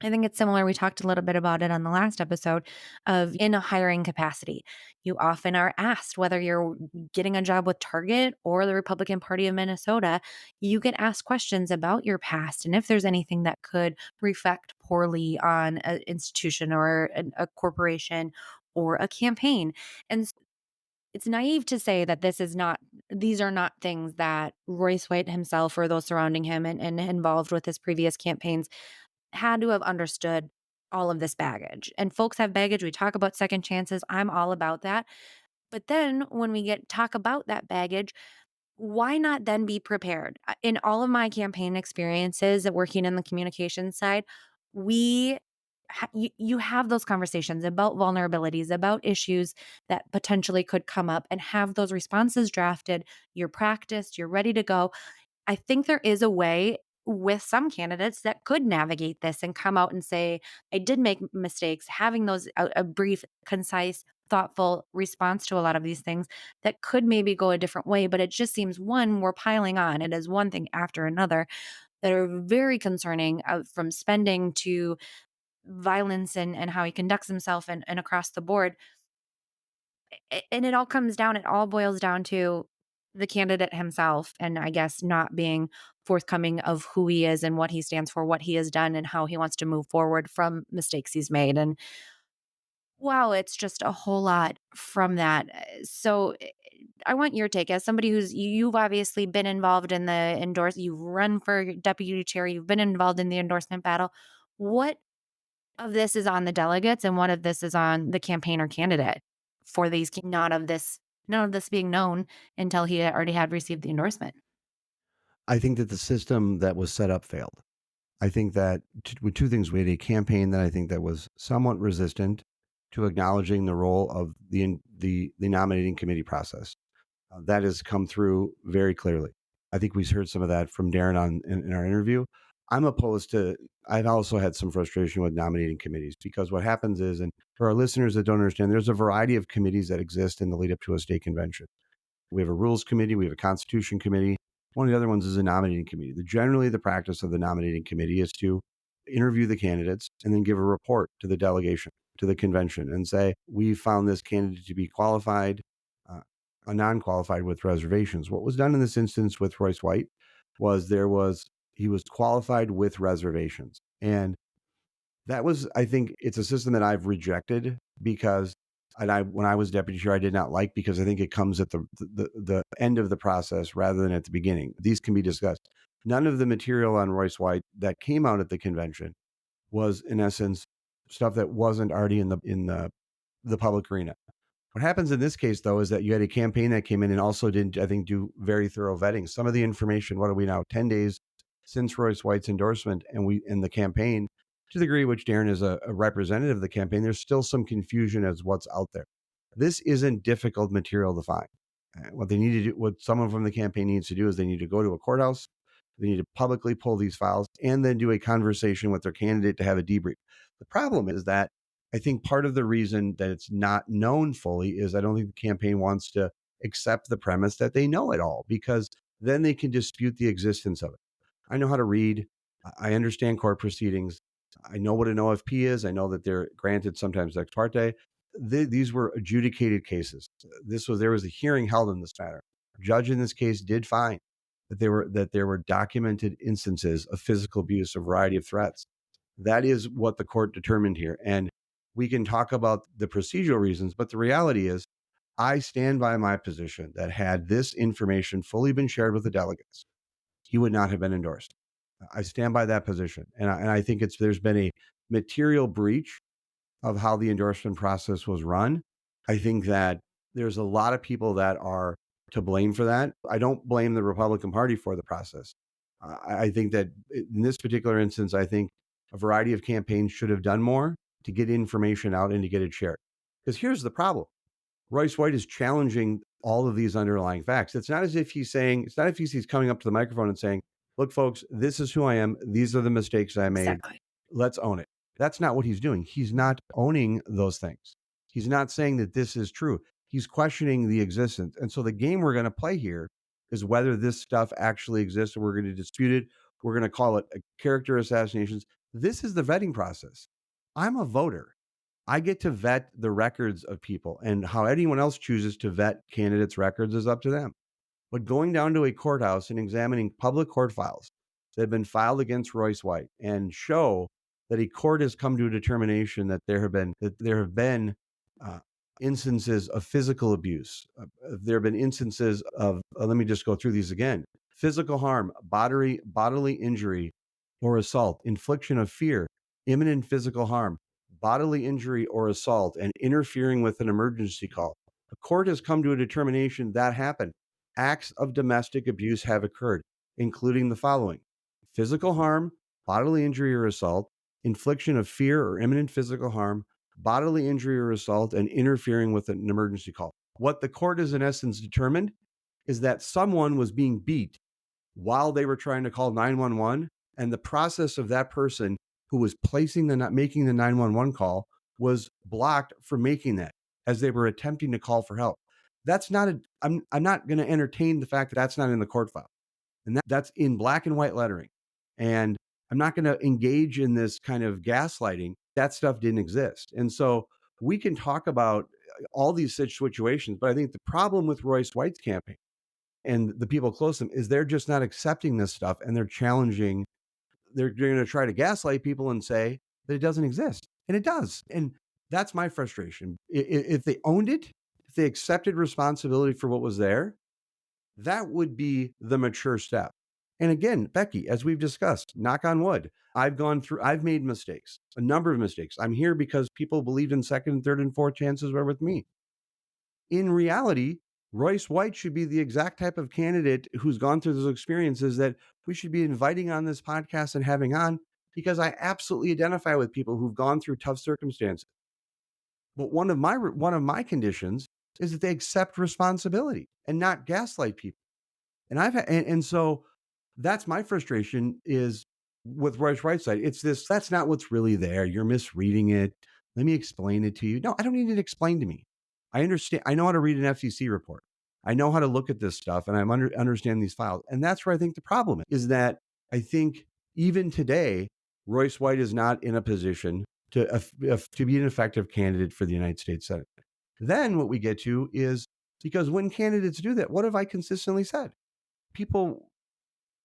A: I think it's similar. We talked a little bit about it on the last episode of in a hiring capacity. You often are asked whether you're getting a job with Target or the Republican Party of Minnesota. You get asked questions about your past and if there's anything that could reflect poorly on an institution or a corporation or a campaign. And it's naive to say that these are not things that Royce White himself or those surrounding him and involved with his previous campaigns had to have understood all of this baggage. And folks have baggage. We talk about second chances. I'm all about that. But then when we talk about that baggage, why not then be prepared? In all of my campaign experiences working in the communication side, you have those conversations about vulnerabilities, about issues that potentially could come up and have those responses drafted. You're practiced, you're ready to go. I think there is a way with some candidates that could navigate this and come out and say, I did make mistakes, having a brief, concise, thoughtful response to a lot of these things that could maybe go a different way. But it just seems we're piling on. It is one thing after another that are very concerning from spending to violence and how he conducts himself and across the board. And it all boils down to the candidate himself and I guess not being forthcoming of who he is and what he stands for, what he has done and how he wants to move forward from mistakes he's made. And wow, it's just a whole lot from that. So I want your take as somebody you've obviously been involved in you've run for deputy chair, you've been involved in the endorsement battle. What of this is on the delegates and what of this is on the campaigner candidate for none of this being known until he already had received the endorsement?
B: I think that the system that was set up failed. I think that with two things, we had a campaign that I think that was somewhat resistant to acknowledging the role of the nominating committee process. That has come through very clearly. I think we heard some of that from Darrin in our interview. I'm opposed to, I've also had some frustration with nominating committees because what happens is, and for our listeners that don't understand, there's a variety of committees that exist in the lead up to a state convention. We have a rules committee, we have a constitution committee. One of the other ones is a nominating committee. Generally, the practice of the nominating committee is to interview the candidates and then give a report to the delegation, to the convention, and say, we found this candidate to be qualified, uh, non-qualified with reservations. What was done in this instance with Royce White was he was qualified with reservations. And that was, I think it's a system that I've rejected because when I was deputy chair, I did not like because I think it comes at the end of the process rather than at the beginning. These can be discussed. None of the material on Royce White that came out at the convention was, in essence, stuff that wasn't already in the public arena. What happens in this case, though, is that you had a campaign that came in and also didn't, I think, do very thorough vetting. Some of the information, what are we now, 10 days since Royce White's endorsement and the campaign, to the degree which Darrin is a representative of the campaign, there's still some confusion as what's out there. This isn't difficult material to find. What they need to do, what someone from the campaign needs to do is they need to go to a courthouse, they need to publicly pull these files, and then do a conversation with their candidate to have a debrief. The problem is that I think part of the reason that it's not known fully is I don't think the campaign wants to accept the premise that they know it all because then they can dispute the existence of it. I know how to read. I understand court proceedings. I know what an OFP is. I know that they're granted sometimes ex parte. These were adjudicated cases. There was a hearing held in this matter. A judge in this case did find that there were documented instances of physical abuse, a variety of threats. That is what the court determined here. And we can talk about the procedural reasons, but the reality is I stand by my position that had this information fully been shared with the delegates, he would not have been endorsed. I stand by that position. And I think there's been a material breach of how the endorsement process was run. I think that there's a lot of people that are to blame for that. I don't blame the Republican Party for the process. I think that in this particular instance, I think a variety of campaigns should have done more to get information out and to get it shared. Because here's the problem. Royce White is challenging all of these underlying facts. It's not as if he's coming up to the microphone and saying, look, folks, this is who I am. These are the mistakes I made.
A: Exactly.
B: Let's own it. That's not what he's doing. He's not owning those things. He's not saying that this is true. He's questioning the existence. And so the game we're going to play here is whether this stuff actually exists. We're going to dispute it. We're going to call it a character assassinations. This is the vetting process. I'm a voter. I get to vet the records of people, and how anyone else chooses to vet candidates' records is up to them. But going down to a courthouse and examining public court files that have been filed against Royce White and show that a court has come to a determination that there have been instances of physical abuse. There have been instances of let me just go through these again: physical harm, bodily injury, or assault, infliction of fear, imminent physical harm, bodily injury or assault, and interfering with an emergency call. A court has come to a determination that happened. Acts of domestic abuse have occurred, including the following: physical harm, bodily injury or assault, infliction of fear or imminent physical harm, bodily injury or assault, and interfering with an emergency call. What the court has in essence determined is that someone was being beat while they were trying to call 911, and the process of that person who was making the 911 call was blocked from making that as they were attempting to call for help. That's not I'm not going to entertain the fact that that's not in the court file. And that's in black and white lettering. And I'm not going to engage in this kind of gaslighting. That stuff didn't exist. And so we can talk about all these situations, but I think the problem with Royce White's campaign and the people close to him is they're just not accepting this stuff, and they're challenging. They're going to try to gaslight people and say that it doesn't exist, and it does. And that's my frustration. If they owned it, if they accepted responsibility for what was there, that would be the mature step. And again, Becky, as we've discussed, knock on wood, I've made mistakes, a number of mistakes. I'm here because people believed in second and third and fourth chances were with me. In reality, Royce White should be the exact type of candidate who's gone through those experiences that we should be inviting on this podcast and having on, because I absolutely identify with people who've gone through tough circumstances. But one of my conditions is that they accept responsibility and not gaslight people. And so that's my frustration is with Royce White's side. It's this, that's not what's really there. You're misreading it. Let me explain it to you. No, I don't need it explained to me. I understand. I know how to read an FCC report. I know how to look at this stuff and understand these files. And that's where I think the problem is that I think even today, Royce White is not in a position to be an effective candidate for the United States Senate. Then what we get to is because when candidates do that, what have I consistently said? People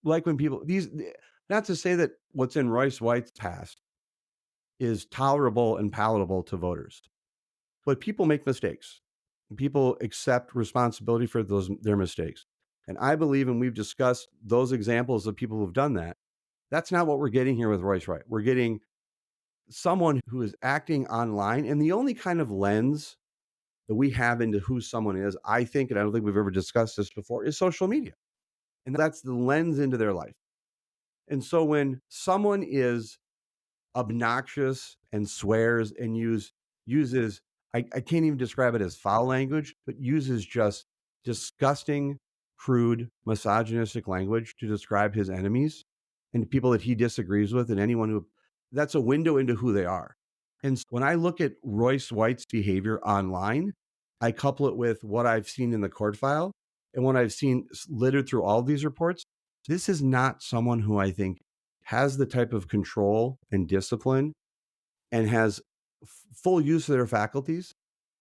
B: like when people these not to say that what's in Royce White's past is tolerable and palatable to voters, but people make mistakes. People accept responsibility for their mistakes. And I believe, and we've discussed those examples of people who've done that. That's not what we're getting here with Royce White. We're getting someone who is acting online, and the only kind of lens that we have into who someone is, I think, and I don't think we've ever discussed this before, is social media. And that's the lens into their life. And so when someone is obnoxious and swears and uses I can't even describe it as foul language, but uses just disgusting, crude, misogynistic language to describe his enemies and people that he disagrees with and anyone who that's a window into who they are. And when I look at Royce White's behavior online, I couple it with what I've seen in the court file and what I've seen littered through all these reports. This is not someone who I think has the type of control and discipline and has full use of their faculties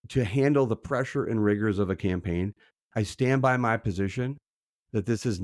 B: to handle the pressure and rigors of a campaign. I stand by my position that this is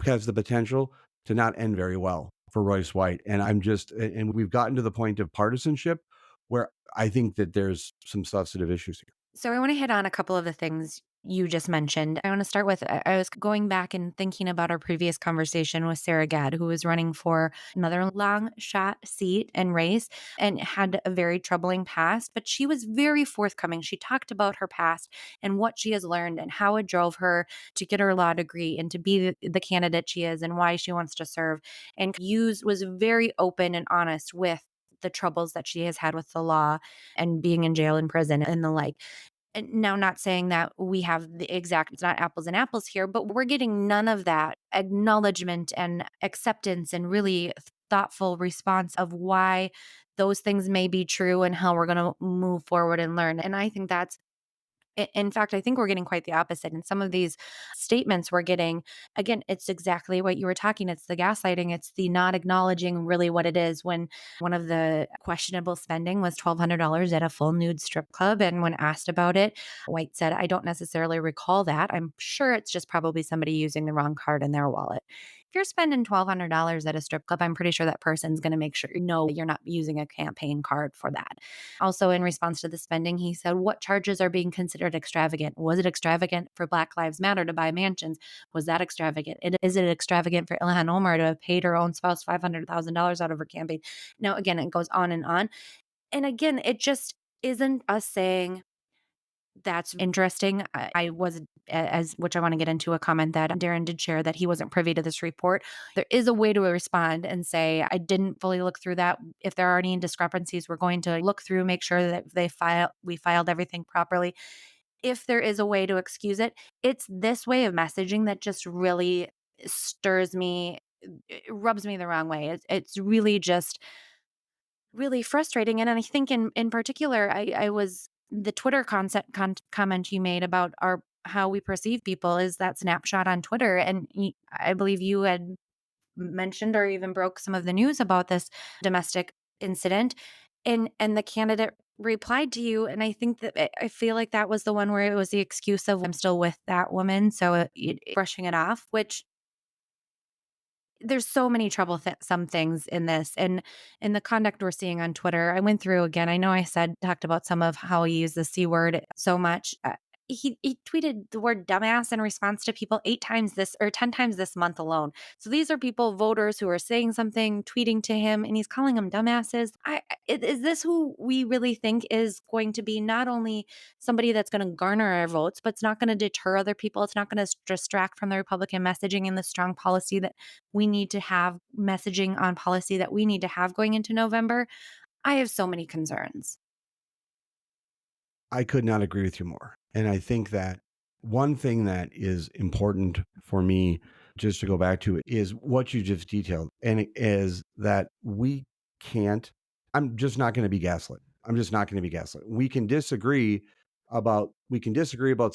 B: has the potential to not end very well for Royce White. And we've gotten to the point of partisanship where I think that there's some substantive issues here.
A: So I want to hit on a couple of the things you just mentioned. I want to start with I was going back and thinking about our previous conversation with Sarah Gadd, who was running for another long shot seat and race and had a very troubling past, but she was very forthcoming. She talked about her past and what she has learned and how it drove her to get her law degree and to be the candidate she is and why she wants to serve. And was very open and honest with the troubles that she has had with the law and being in jail and prison and the like. And now, not saying that we have the exact, it's not apples and apples here, but we're getting none of that acknowledgement and acceptance and really thoughtful response of why those things may be true and how we're going to move forward and learn. And I think that's in fact, I think we're getting quite the opposite. In some of these statements we're getting, again, it's exactly what you were talking. It's the gaslighting. It's the not acknowledging really what it is. When one of the questionable spending was $1,200 at a full nude strip club. And when asked about it, White said, I don't necessarily recall that. I'm sure it's just probably somebody using the wrong card in their wallet. If you're spending $1,200 at a strip club, I'm pretty sure that person's going to make sure you're not using a campaign card for that. Also, in response to the spending, he said, what charges are being considered extravagant? Was it extravagant for Black Lives Matter to buy mansions? Was that extravagant? Is it extravagant for Ilhan Omar to have paid her own spouse $500,000 out of her campaign? Now, again, it goes on and on. And again, it just isn't us saying, that's interesting. I was, as which I want to get into a comment that Darrin did share that he wasn't privy to this report. There is a way to respond and say, I didn't fully look through that. If there are any discrepancies, we're going to look through, make sure that we filed everything properly. If there is a way to excuse it, it's this way of messaging that just really stirs me, it rubs me the wrong way. It's really just really frustrating. And I think in particular, I was the Twitter comment you made about our how we perceive people is that snapshot on Twitter. And I believe you had mentioned or even broke some of the news about this domestic incident. And the candidate replied to you. And I think that I feel like that was the one where it was the excuse of I'm still with that woman. So brushing it off, which there's so many some things in this and in the conduct we're seeing on Twitter. I went through again. I know talked about some of how he used the C word so much. He tweeted the word dumbass in response to people 10 times this month alone. So these are people, voters who are saying something, tweeting to him, and he's calling them dumbasses. Is this who we really think is going to be not only somebody that's going to garner our votes, but it's not going to deter other people. It's not going to distract from the Republican messaging and the strong policy that we need to have messaging on policy that we need to have going into November. I have so many concerns.
B: I could not agree with you more. And I think that One thing that is important for me, just to go back to it, is what you just detailed. And it is that can't, I'm just not going to be gaslit. I'm just not going to be gaslit. We can disagree about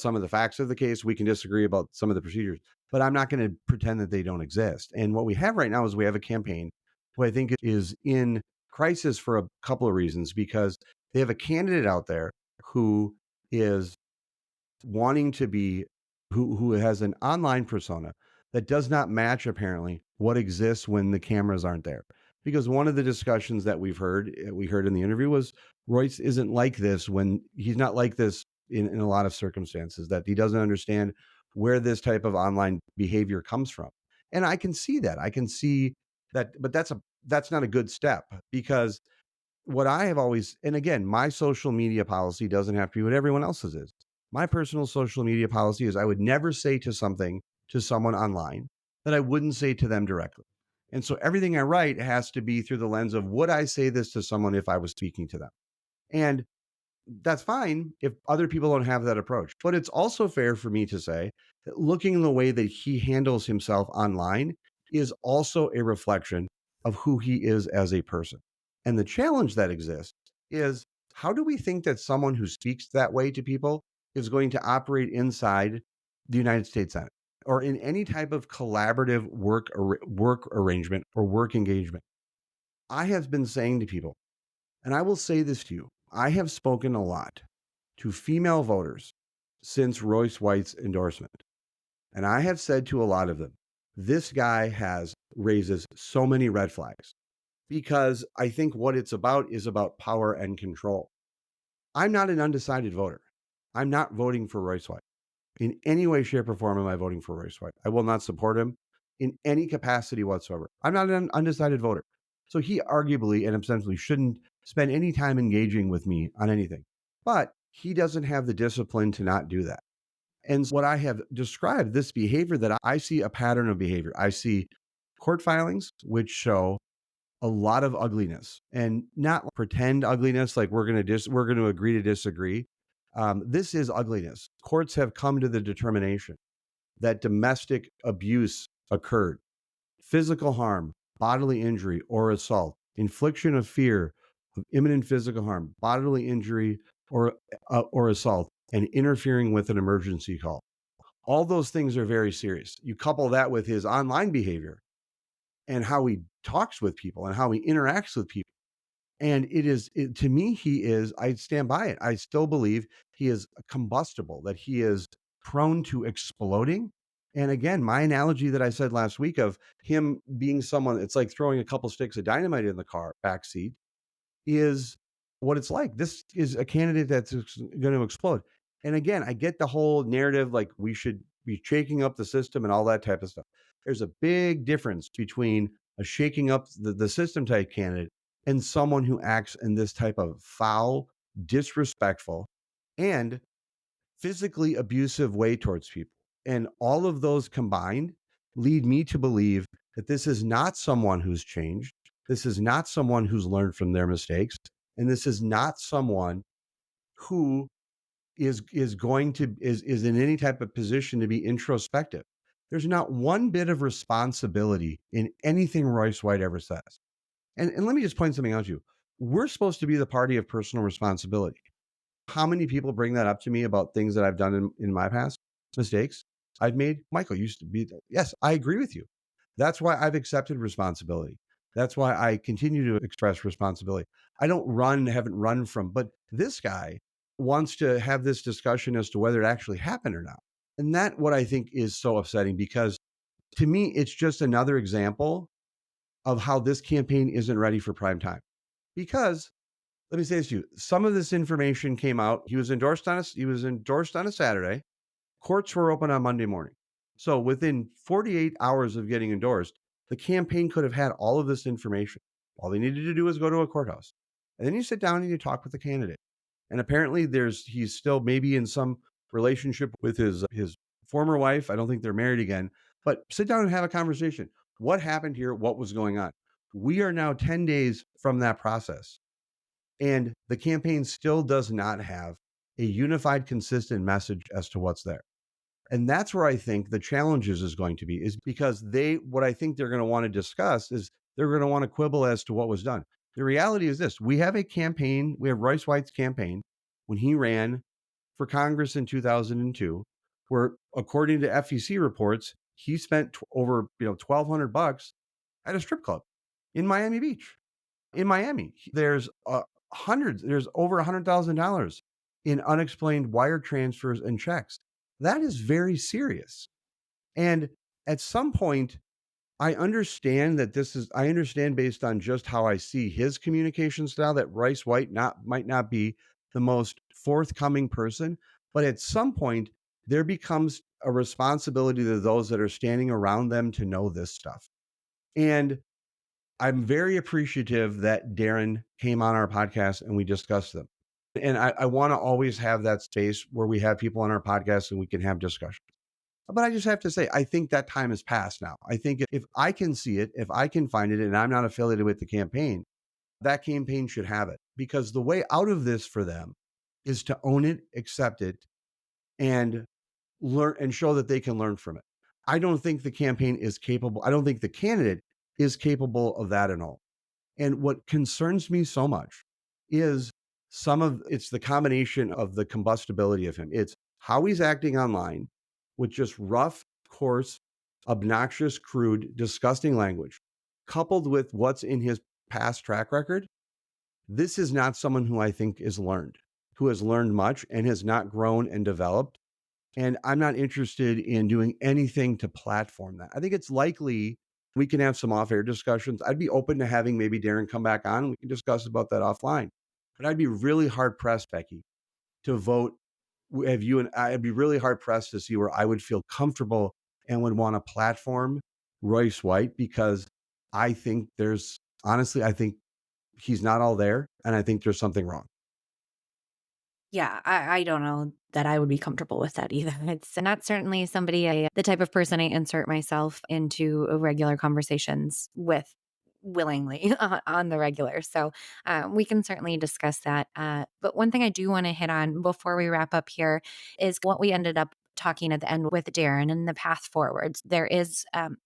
B: some of the facts of the case. We can disagree about some of the procedures, but I'm not going to pretend that they don't exist. And what we have right now is we have a campaign who I think is in crisis for a couple of reasons, because they have a candidate out there who is wanting to be who has an online persona that does not match apparently what exists when the cameras aren't there. Because one of the discussions that we heard in the interview was Royce isn't like this when he's not like this in a lot of circumstances, that he doesn't understand where this type of online behavior comes from. And I can see that. I can see that, but that's not a good step, because what I have always, and again, my social media policy doesn't have to be what everyone else's is. My personal social media policy is I would never say to someone online that I wouldn't say to them directly. And so everything I write has to be through the lens of, would I say this to someone if I was speaking to them? And that's fine if other people don't have that approach. But it's also fair for me to say that looking the way that he handles himself online is also a reflection of who he is as a person. And the challenge that exists is, how do we think that someone who speaks that way to people is going to operate inside the United States Senate or in any type of collaborative work arrangement or work engagement? I have been saying to people, and I will say this to you, I have spoken a lot to female voters since Royce White's endorsement. And I have said to a lot of them, this guy raises so many red flags, because I think what it's about is about power and control. I'm not an undecided voter. I'm not voting for Royce White. In any way, shape, or form am I voting for Royce White. I will not support him in any capacity whatsoever. I'm not an undecided voter. So he arguably and ostensibly shouldn't spend any time engaging with me on anything. But he doesn't have the discipline to not do that. And what I have described, this behavior that I see a pattern of behavior. I see court filings which show a lot of ugliness, and not pretend ugliness like we're going to agree to disagree. This is ugliness. Courts have come to the determination that domestic abuse occurred, physical harm, bodily injury, or assault, infliction of fear of imminent physical harm, bodily injury, or assault, and interfering with an emergency call. All those things are very serious. You couple that with his online behavior and how he talks with people and how he interacts with people. And to me, I stand by it. I still believe he is combustible, that he is prone to exploding. And again, my analogy that I said last week of him being someone, it's like throwing a couple sticks of dynamite in the car backseat, is what it's like. This is a candidate that's going to explode. And again, I get the whole narrative, like we should be shaking up the system and all that type of stuff. There's a big difference between a shaking up the system type candidate and someone who acts in this type of foul, disrespectful, and physically abusive way towards people. And all of those combined lead me to believe that this is not someone who's changed. This is not someone who's learned from their mistakes. And this is not someone who is in any type of position to be introspective. There's not one bit of responsibility in anything Royce White ever says. And let me just point something out to you. We're supposed to be the party of personal responsibility. How many people bring that up to me about things that I've done in my past, mistakes I've made? Michael used to be, yes, I agree with you. That's why I've accepted responsibility. That's why I continue to express responsibility. Haven't run from, but this guy wants to have this discussion as to whether it actually happened or not. And that what I think is so upsetting, because to me, it's just another example of how this campaign isn't ready for prime time. Because let me say this to you. Some of this information came out. He was endorsed on a Saturday. Courts were open on Monday morning. So within 48 hours of getting endorsed, the campaign could have had all of this information. All they needed to do was go to a courthouse. And then you sit down and you talk with the candidate. And apparently he's still maybe in some relationship with his former wife. I don't think they're married again, but sit down and have a conversation. What happened here? What was going on? We are now 10 days from that process. And the campaign still does not have a unified, consistent message as to what's there. And that's where I think the challenges is going to be, is because what I think they're going to want to discuss is they're going to want to quibble as to what was done. The reality is this: we have a campaign, we have Royce White's campaign when he ran for Congress in 2002, where according to FEC reports, he spent over $1,200 at a strip club in Miami Beach. In Miami, there's there's over $100,000 in unexplained wire transfers and checks. That is very serious. And at some point, I understand I understand based on just how I see his communication style that Royce White might not be the most forthcoming person, but at some point there becomes a responsibility to those that are standing around them to know this stuff. And I'm very appreciative that Darrin came on our podcast and we discussed them. And I want to always have that space where we have people on our podcast and we can have discussions. But I just have to say, I think that time has passed now. I think if I can see it, if I can find it, and I'm not affiliated with the campaign, that campaign should have it. Because the way out of this for them is to own it, accept it, and learn and show that they can learn from it. I don't think the campaign is capable. I don't think the candidate is capable of that at all. And what concerns me so much is it's the combination of the combustibility of him. It's how he's acting online with just rough, coarse, obnoxious, crude, disgusting language, coupled with what's in his past track record. This is not someone who I think who has learned much and has not grown and developed. And I'm not interested in doing anything to platform that. I think it's likely we can have some off-air discussions. I'd be open to having maybe Darrin come back on and we can discuss about that offline. But I'd be really hard pressed, Becky, to vote. Have you and I'd be really hard pressed to see where I would feel comfortable and would want to platform Royce White, because I think I think he's not all there, and I think there's something wrong.
A: Yeah, I don't know that I would be comfortable with that either. It's not certainly the type of person I insert myself into regular conversations with willingly on the regular. So we can certainly discuss that. But one thing I do want to hit on before we wrap up here is what we ended up talking at the end with Darrin and the path forwards.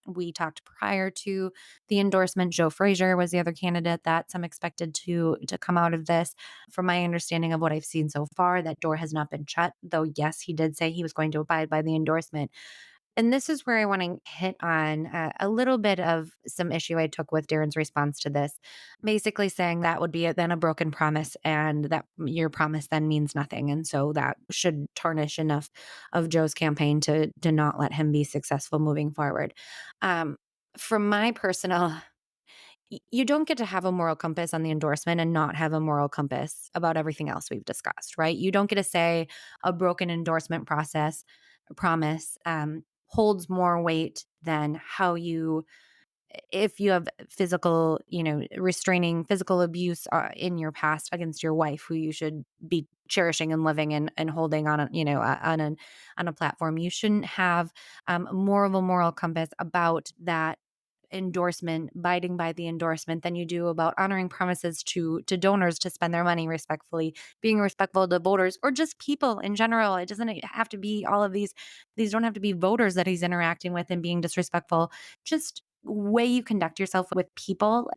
A: We talked prior to the endorsement. Joe Frazier was the other candidate that some expected to come out of this. From my understanding of what I've seen so far, that door has not been shut, though, yes, he did say he was going to abide by the endorsement. And this is where I want to hit on a little bit of some issue I took with Darrin's response to this, basically saying that would be then a broken promise and that your promise then means nothing. And so that should tarnish enough of Joe's campaign to not let him be successful moving forward. Um, from my personal you don't get to have a moral compass on the endorsement and not have a moral compass about everything else we've discussed, right? You don't get to say a broken endorsement promise holds more weight than if you have restraining physical abuse in your past against your wife, who you should be cherishing and living and holding on on a platform. You shouldn't have more of a moral compass about that endorsement, abiding by the endorsement, than you do about honoring promises to donors to spend their money respectfully, being respectful to voters or just people in general. It doesn't have to be all of these don't have to be voters that he's interacting with and being disrespectful. Just way you conduct yourself with people.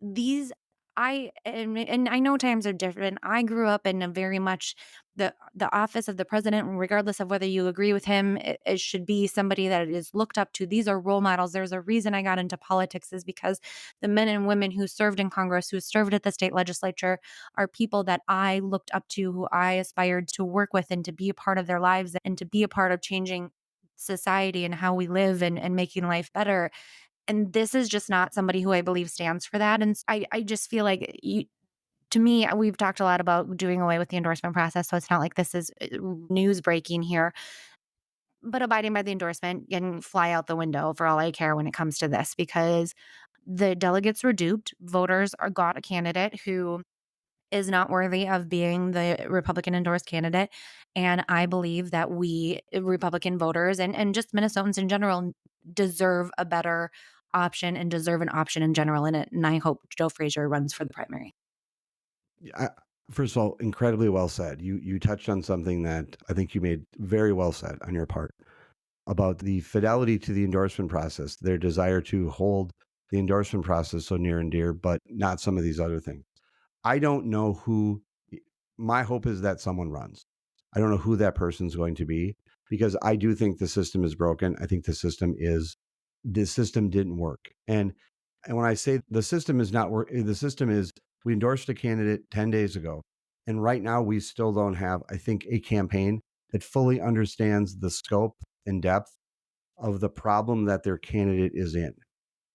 A: And I know times are different. I grew up in a very much the office of the president, regardless of whether you agree with him, it should be somebody that is looked up to. These are role models. There's a reason I got into politics, is because the men and women who served in Congress, who served at the state legislature, are people that I looked up to, who I aspired to work with and to be a part of their lives and to be a part of changing society and how we live and making life better. And this is just not somebody who I believe stands for that. And I just feel like to me, we've talked a lot about doing away with the endorsement process. So it's not like this is news breaking here, but abiding by the endorsement can fly out the window for all I care when it comes to this, because the delegates were duped. Voters got a candidate who is not worthy of being the Republican endorsed candidate. And I believe that we Republican voters and just Minnesotans in general deserve a better option and deserve an option in general in it. And I hope Joe Frazier runs for the primary.
B: I, First of all, incredibly well said. You touched on something that I think you made very well said on your part. about the fidelity to the endorsement process, their desire to hold the endorsement process so near and dear, but not some of these other things. I don't know who, my hope is that someone runs. I don't know who that person's going to be because I do think the system is broken. I think the system didn't work. And when I say the system is not work, the system is we endorsed a candidate 10 days ago. And right now we still don't have, I think, a campaign that fully understands the scope and depth of the problem that their candidate is in.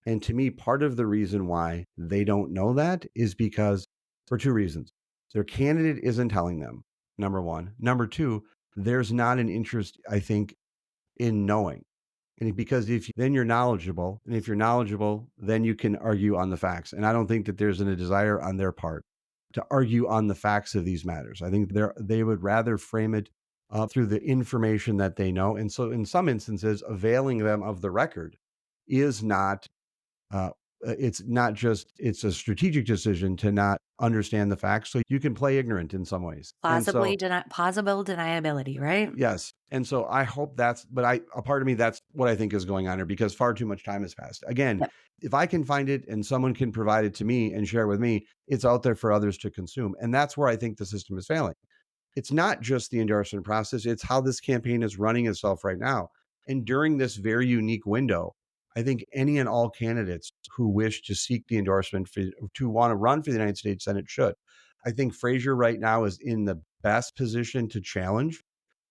B: And to me, part of the reason why they don't know that is because for two reasons. Their candidate isn't telling them, number one. Number two, there's not an interest, I think, in knowing. And because then you're knowledgeable, and if you're knowledgeable, then you can argue on the facts. And I don't think that there's a desire on their part to argue on the facts of these matters. I think they would rather frame it through the information that they know. And so in some instances, availing them of the record is not uh, it's not just, it's a strategic decision to not understand the facts. So you can play ignorant in some ways. And so,
A: Plausible deniability, right?
B: yes. And so I hope a part of me, that's what I think is going on here because far too much time has passed. Again,
A: Yep.
B: if I can find it and someone can provide it to me and share with me, it's out there for others to consume. And that's where I think the system is failing. It's not just the endorsement process, it's how this campaign is running itself right now. And during this very unique window, I think any and all candidates who wish to seek the endorsement to want to run for the United States Senate should. I think Frazier right now is in the best position to challenge.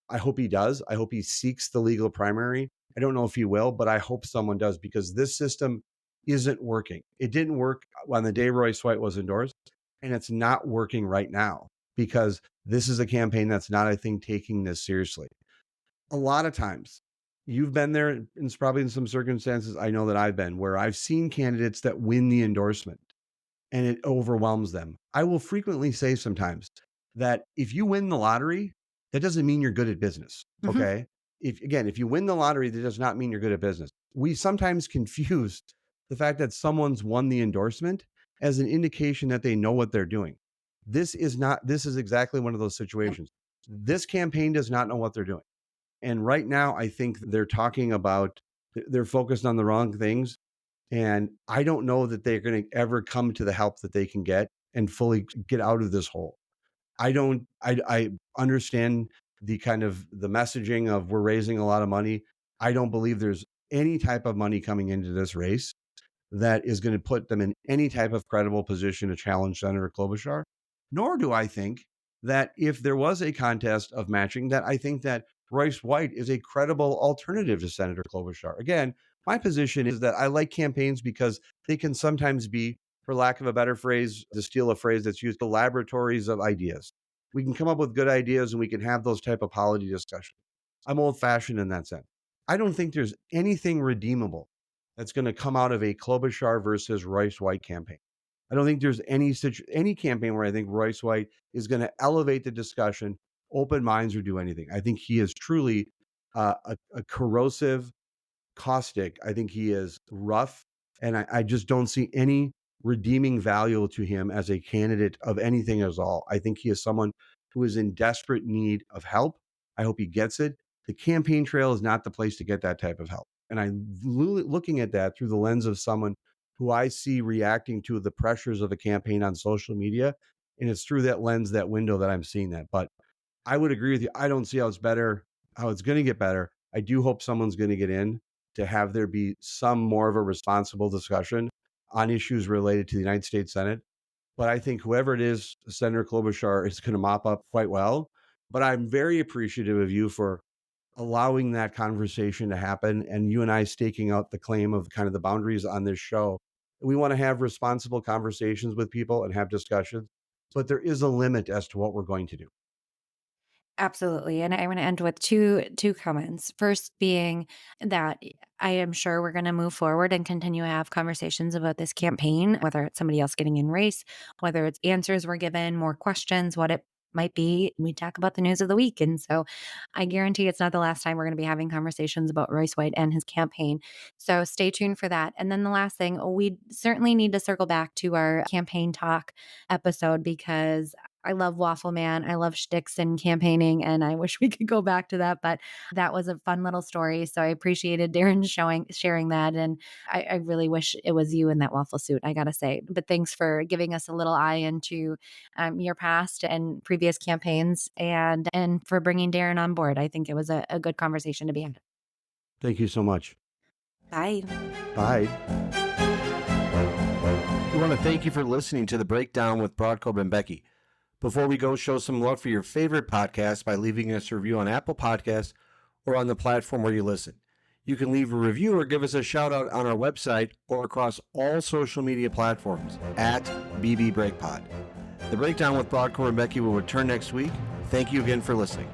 B: I hope he does. I hope he seeks the legal primary. I don't know if he will, but I hope someone does because this system isn't working. It didn't work on the day Royce White was endorsed, and it's not working right now because this is a campaign that's not, I think, taking this seriously. A lot of times, you've been there, and it's probably in some circumstances I know that I've been, where I've seen candidates that win the endorsement and it overwhelms them. I will frequently say sometimes that if you win the lottery, that doesn't mean you're good at business.
A: Mhm.
B: Okay. If you win the lottery, that does not mean you're good at business. We sometimes confuse the fact that someone's won the endorsement as an indication that they know what they're doing. This is not, this is exactly one of those
A: Yep.
B: situations. This campaign does not know what they're doing. And right now, I think they're talking about, they're focused on the wrong things. And I don't know that they're going to ever come to the help that they can get and fully get out of this hole. I understand the kind of the messaging of we're raising a lot of money. I don't believe there's any type of money coming into this race that is going to put them in any type of credible position to challenge Senator Klobuchar. Nor do I think that if there was a contest of matching, that I think that Royce White is a credible alternative to Senator Klobuchar. Again, my position is that I like campaigns because they can sometimes be, for lack of a better phrase, to steal a phrase that's used, the laboratories of ideas. We can come up with good ideas and we can have those type of polity discussions. I'm old fashioned in that sense. I don't think there's anything redeemable that's going to come out of a Klobuchar versus Royce White campaign. I don't think there's any campaign where I think Royce White is going to elevate the discussion, open minds, or do anything. I think he is truly a corrosive, caustic. I think he is rough, and I just don't see any redeeming value to him as a candidate of anything at all. I think he is someone who is in desperate need of help. I hope he gets it. The campaign trail is not the place to get that type of help. And I'm looking at that through the lens of someone who I see reacting to the pressures of a campaign on social media. And it's through that lens, that window, that I'm seeing that. But I would agree with you. I don't see how it's going to get better. I do hope someone's going to get in to have there be some more of a responsible discussion on issues related to the United States Senate. But I think whoever it is, Senator Klobuchar is going to mop up quite well. But I'm very appreciative of you for allowing that conversation to happen and you and I staking out the claim of kind of the boundaries on this show. We want to have responsible conversations with people and have discussions, but there is a limit as to what we're going to do.
A: Absolutely. And I want to end with two comments. First being that I am sure we're going to move forward and continue to have conversations about this campaign, whether it's somebody else getting in race, whether it's answers we're given, more questions, what it might be. We talk about the news of the week. And so I guarantee it's not the last time we're going to be having conversations about Royce White and his campaign. So stay tuned for that. And then the last thing, we certainly need to circle back to our campaign talk episode because I love Waffle Man. I love shticks and campaigning, and I wish we could go back to that, but that was a fun little story. So I appreciated Darrin sharing that, and I really wish it was you in that waffle suit, I gotta say. But thanks for giving us a little eye into your past and previous campaigns, and for bringing Darrin on board. I think it was a good conversation to be had.
B: Thank you so much.
A: Bye.
B: Bye.
D: We want to thank you for listening to The Breakdown with Brodkorb and Becky. Before we go, show some love for your favorite podcast by leaving us a review on Apple Podcasts or on the platform where you listen. You can leave a review or give us a shout out on our website or across all social media platforms at BB BreakPod. The Breakdown with Brodkorb and Becky will return next week. Thank you again for listening.